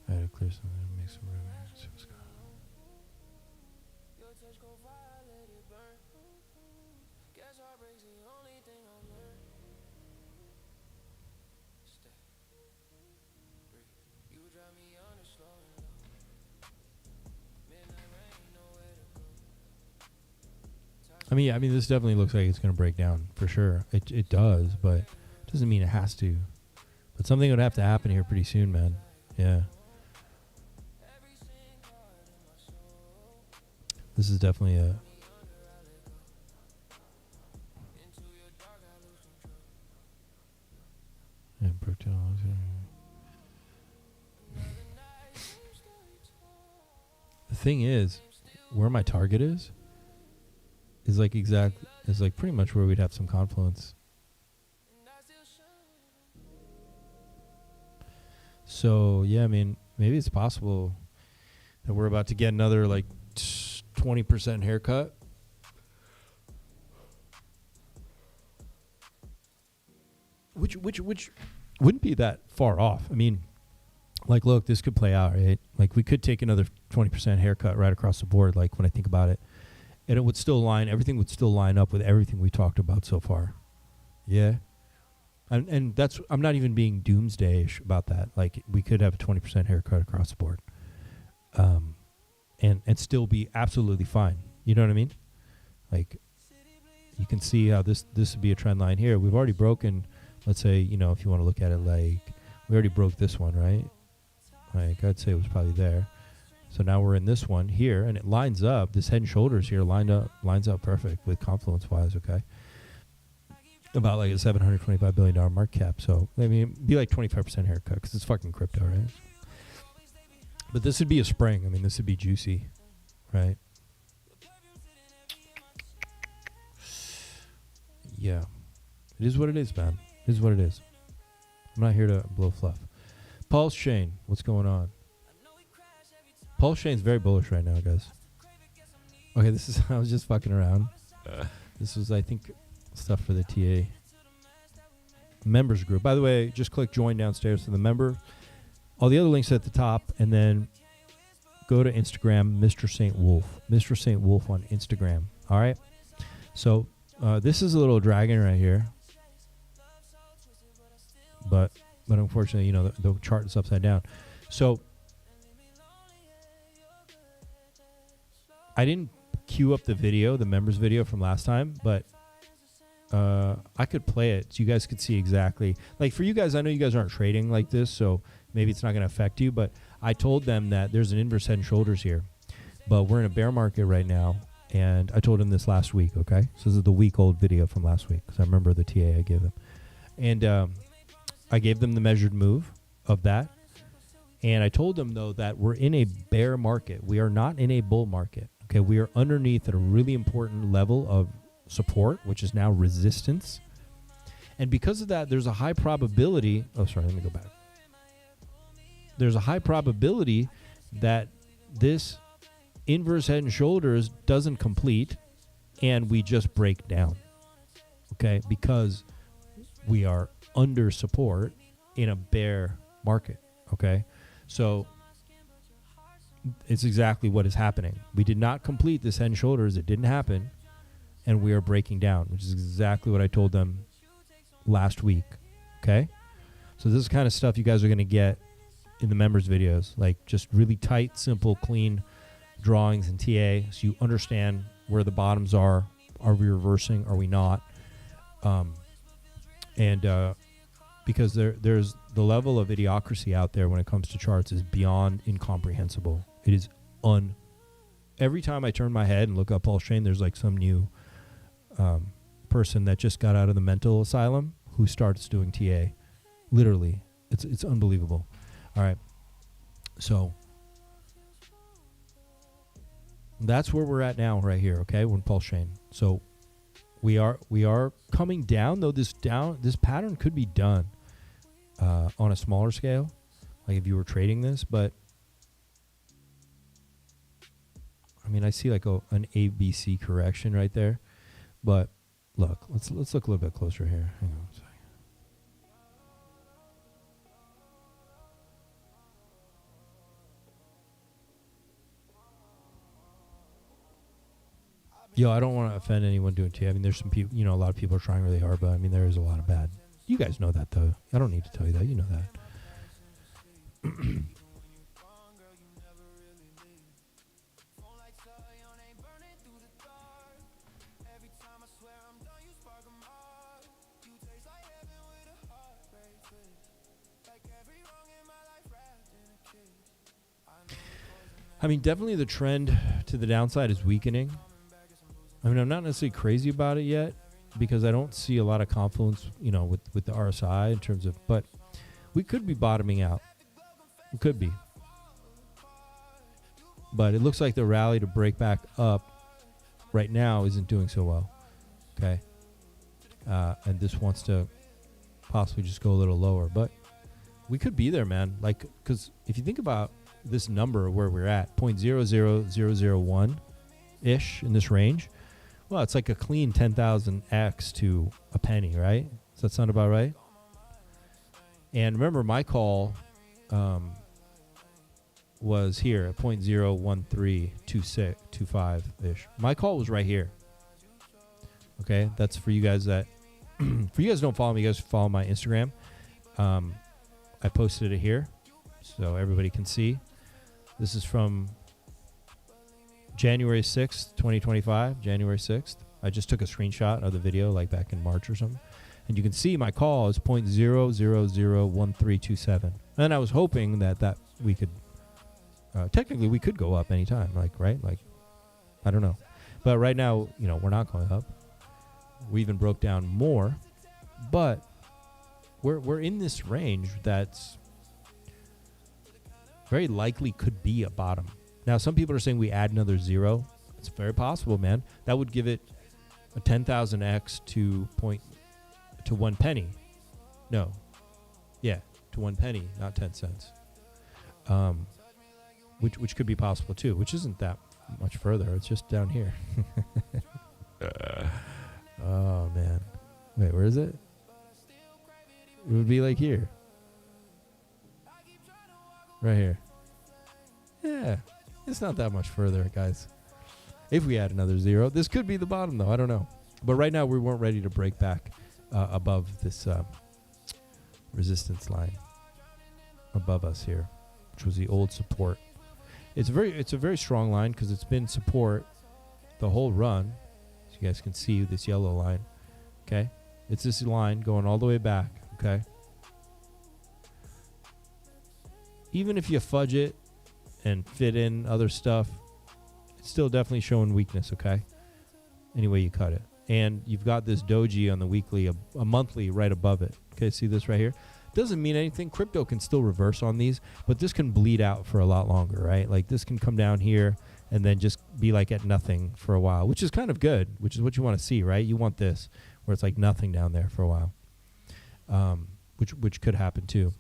I had to clear something and make some room here. See what's going on. I mean, this definitely looks like it's going to break down for sure. It does, but it doesn't mean it has to. But something would have to happen here pretty soon, man. Yeah. This is definitely a... Yeah, broke down. The thing is, where my target is like pretty much where we'd have some confluence. So yeah, I mean, maybe it's possible that we're about to get another like 20% haircut. Which wouldn't be that far off. I mean, like, look, this could play out, right? Like, we could take another 20% haircut right across the board, like, when I think about it. And it would still everything would still line up with everything we talked about so far. Yeah. And that's, I'm not even being doomsday-ish about that. Like, we could have a 20% haircut across the board. And still be absolutely fine. You know what I mean? Like, you can see how this would be a trend line here. We've already broken, let's say, you know, if you want to look at it, like, we already broke this one, right? Like, I'd say it was probably there. So now we're in this one here, and it lines up. This head and shoulders here lines up perfect with confluence-wise, okay? About like a $725 billion market cap. So, I mean, it'd be like 25% haircut because it's fucking crypto, right? But this would be a spring. I mean, this would be juicy, right? Yeah. It is what it is, man. It is what it is. I'm not here to blow fluff. Pulse Chain, what's going on? Pulse Chain's very bullish right now, guys. Okay, this is, I was just fucking around. This was, I think, stuff for the TA. members group. By the way, just click join downstairs for the member. All the other links at the top, and then go to Instagram, Mr. St. Wolf. Mr. St. Wolf on Instagram. All right. So this is a little dragon right here, but unfortunately, you know, the chart is upside down. So I didn't queue up the video, the members video from last time, but I could play it so you guys could see exactly. Like for you guys, I know you guys aren't trading like this, so maybe it's not going to affect you, but I told them that there's an inverse head and shoulders here, but we're in a bear market right now, and I told them this last week, okay? So this is the week-old video from last week, because I remember the TA I gave them. And I gave them the measured move of that, and I told them, though, that we're in a bear market. We are not in a bull market, okay? We are underneath at a really important level of support, which is now resistance. And because of that, there's a high probability... Oh, sorry, let me go back. There's a high probability that this inverse head and shoulders doesn't complete and we just break down, okay? Because we are under support in a bear market, okay? So it's exactly what is happening. We did not complete this head and shoulders. It didn't happen, and we are breaking down, which is exactly what I told them last week, okay? So this is kind of stuff you guys are going to get in the members videos, like just really tight, simple, clean drawings and TA, so you understand where the bottoms are. Are we reversing? Are we not? Because there's the level of idiocracy out there when it comes to charts is beyond incomprehensible. It is every time I turn my head and look up Pulse Chain, there's like some new person that just got out of the mental asylum who starts doing TA. Literally, it's unbelievable. All right, so that's where we're at now, right here. Okay, we're in Pulse Chain. So we are coming down, though. This pattern could be done on a smaller scale, like if you were trading this. But I mean, I see like an ABC correction right there. But look, let's look a little bit closer here. Hang on a second. Yo, I don't want to offend anyone doing TA. I mean, there's some people, you know, a lot of people are trying really hard, but I mean, there is a lot of bad. You guys know that, though. I don't need to tell you that. You know that. I mean, definitely the trend to the downside is weakening. I mean, I'm not necessarily crazy about it yet because I don't see a lot of confluence, you know, with the RSI in terms of, but we could be bottoming out. It could be. But it looks like the rally to break back up right now isn't doing so well. Okay. And this wants to possibly just go a little lower, but we could be there, man. Like, because if you think about this number where we're at, 0.00001-ish in this range, well, it's like a clean 10,000x to a penny, right? Does that sound about right? And remember, my call was here at 0.01325-ish. My call was right here. Okay, that's for you guys that, for you guys who don't follow me, you guys follow my Instagram. I posted it here so everybody can see. This is from January 6th, 2025, January 6th. I just took a screenshot of the video like back in March or something. And you can see my call is 0.0001327. And I was hoping that we could, technically we could go up anytime, like, right? Like, I don't know. But right now, you know, we're not going up. We even broke down more. But we're in this range that's very likely could be a bottom. Now, some people are saying we add another zero. It's very possible, man. That would give it a 10,000x to 1 penny. No. Yeah, to 1 penny, not 10 cents. Which could be possible too, which isn't that much further. It's just down here. Oh, man. Wait, where is it? It would be like here. Right here. Yeah. It's not that much further, guys. If we add another zero, this could be the bottom, though. I don't know. But right now, we weren't ready to break back above this resistance line above us here, which was the old support. It's a very strong line because it's been support the whole run. So you guys can see this yellow line. Okay, it's this line going all the way back. Okay, even if you fudge it and fit in other stuff, it's still definitely showing weakness. Okay, any way you cut it. And you've got this doji on the weekly, a monthly right above it. Okay, see this right here? Doesn't mean anything. Crypto can still reverse on these, but this can bleed out for a lot longer, right? Like this can come down here and then just be like at nothing for a while, which is kind of good, which is what you want to see, right? You want this where it's like nothing down there for a while, which could happen too.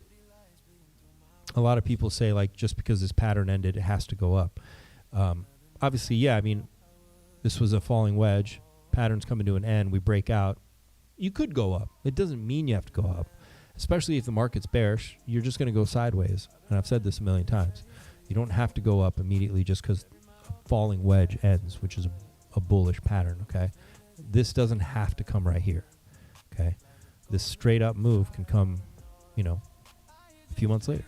A lot of people say like just because this pattern ended, it has to go up. Obviously, yeah, I mean, this was a falling wedge. Pattern's coming to an end. We break out. You could go up. It doesn't mean you have to go up. Especially if the market's bearish, you're just going to go sideways. And I've said this a million times. You don't have to go up immediately just because a falling wedge ends, which is a bullish pattern, okay? This doesn't have to come right here, okay? This straight up move can come, a few months later.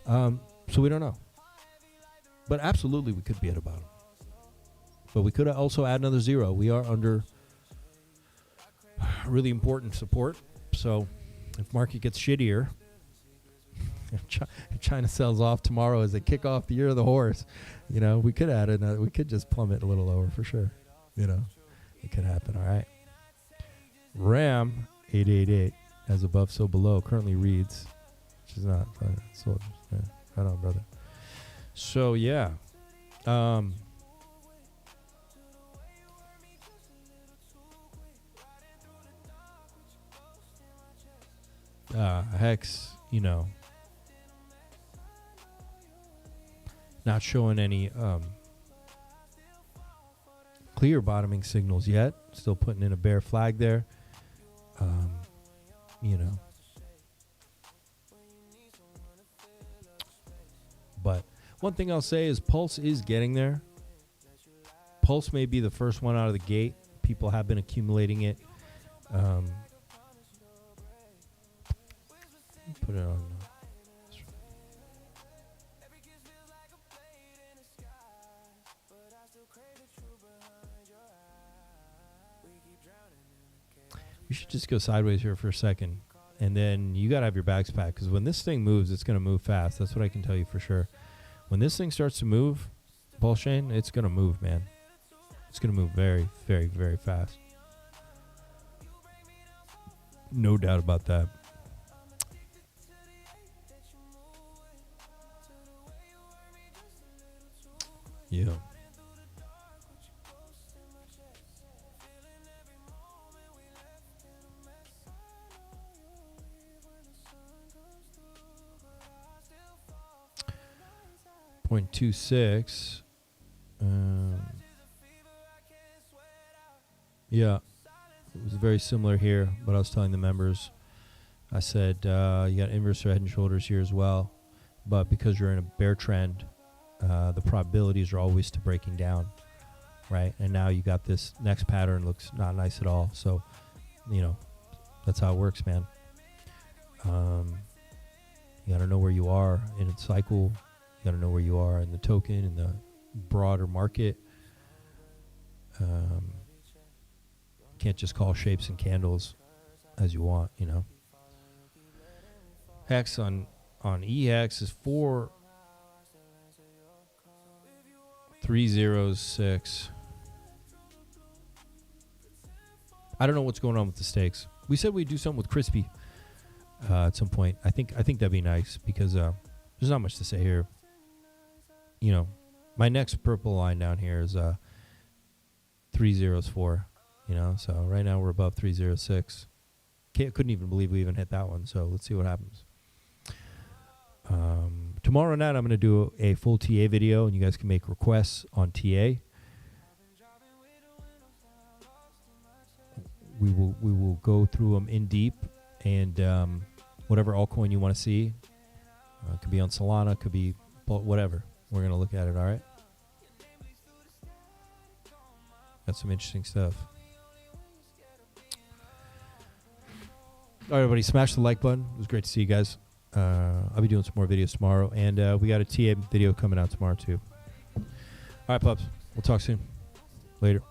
So we don't know. But absolutely we could be at a bottom. But we could also add another zero. We are under really important support. So if market gets shittier, if China sells off tomorrow as they kick off the year of the horse, we could add another. We could just plummet a little lower for sure. It could happen. All right. RAM 888 as above so below currently reads, which is not so. Yeah, right on, brother. So yeah. Hex, not showing any clear bottoming signals yet. Still putting in a bear flag there. But one thing I'll say is Pulse is getting there. Pulse may be the first one out of the gate. People have been accumulating it. Put it on. We should just go sideways here for a second. And then you got to have your bags packed. Because when this thing moves, it's going to move fast. That's what I can tell you for sure. When this thing starts to move, Bullshane, it's going to move, man. It's going to move very, very, very fast. No doubt about that. Yeah. .26. Yeah, it was very similar here, but I was telling the members, I said, you got inverse head and shoulders here as well, but because you're in a bear trend, the probabilities are always to breaking down, right? And now you got this next pattern, looks not nice at all. So, that's how it works, man. You got to know where you are in its cycle. You got to know where you are in the token, in the broader market. Can't just call shapes and candles as you want, Hex on EX is 4306. I don't know what's going on with the stakes. We said we'd do something with Crispy at some point. I think that'd be nice because there's not much to say here. My next purple line down here is 304. So right now we're above 306. Couldn't even believe we even hit that one. So let's see what happens. Tomorrow night I'm going to do a full TA video, and you guys can make requests on TA. We will go through them in deep and whatever altcoin you want to see. Could be on Solana, could be whatever. We're going to look at it, all right? That's some interesting stuff. All right, everybody, smash the like button. It was great to see you guys. I'll be doing some more videos tomorrow, and we got a TA video coming out tomorrow, too. All right, pups. We'll talk soon. Later.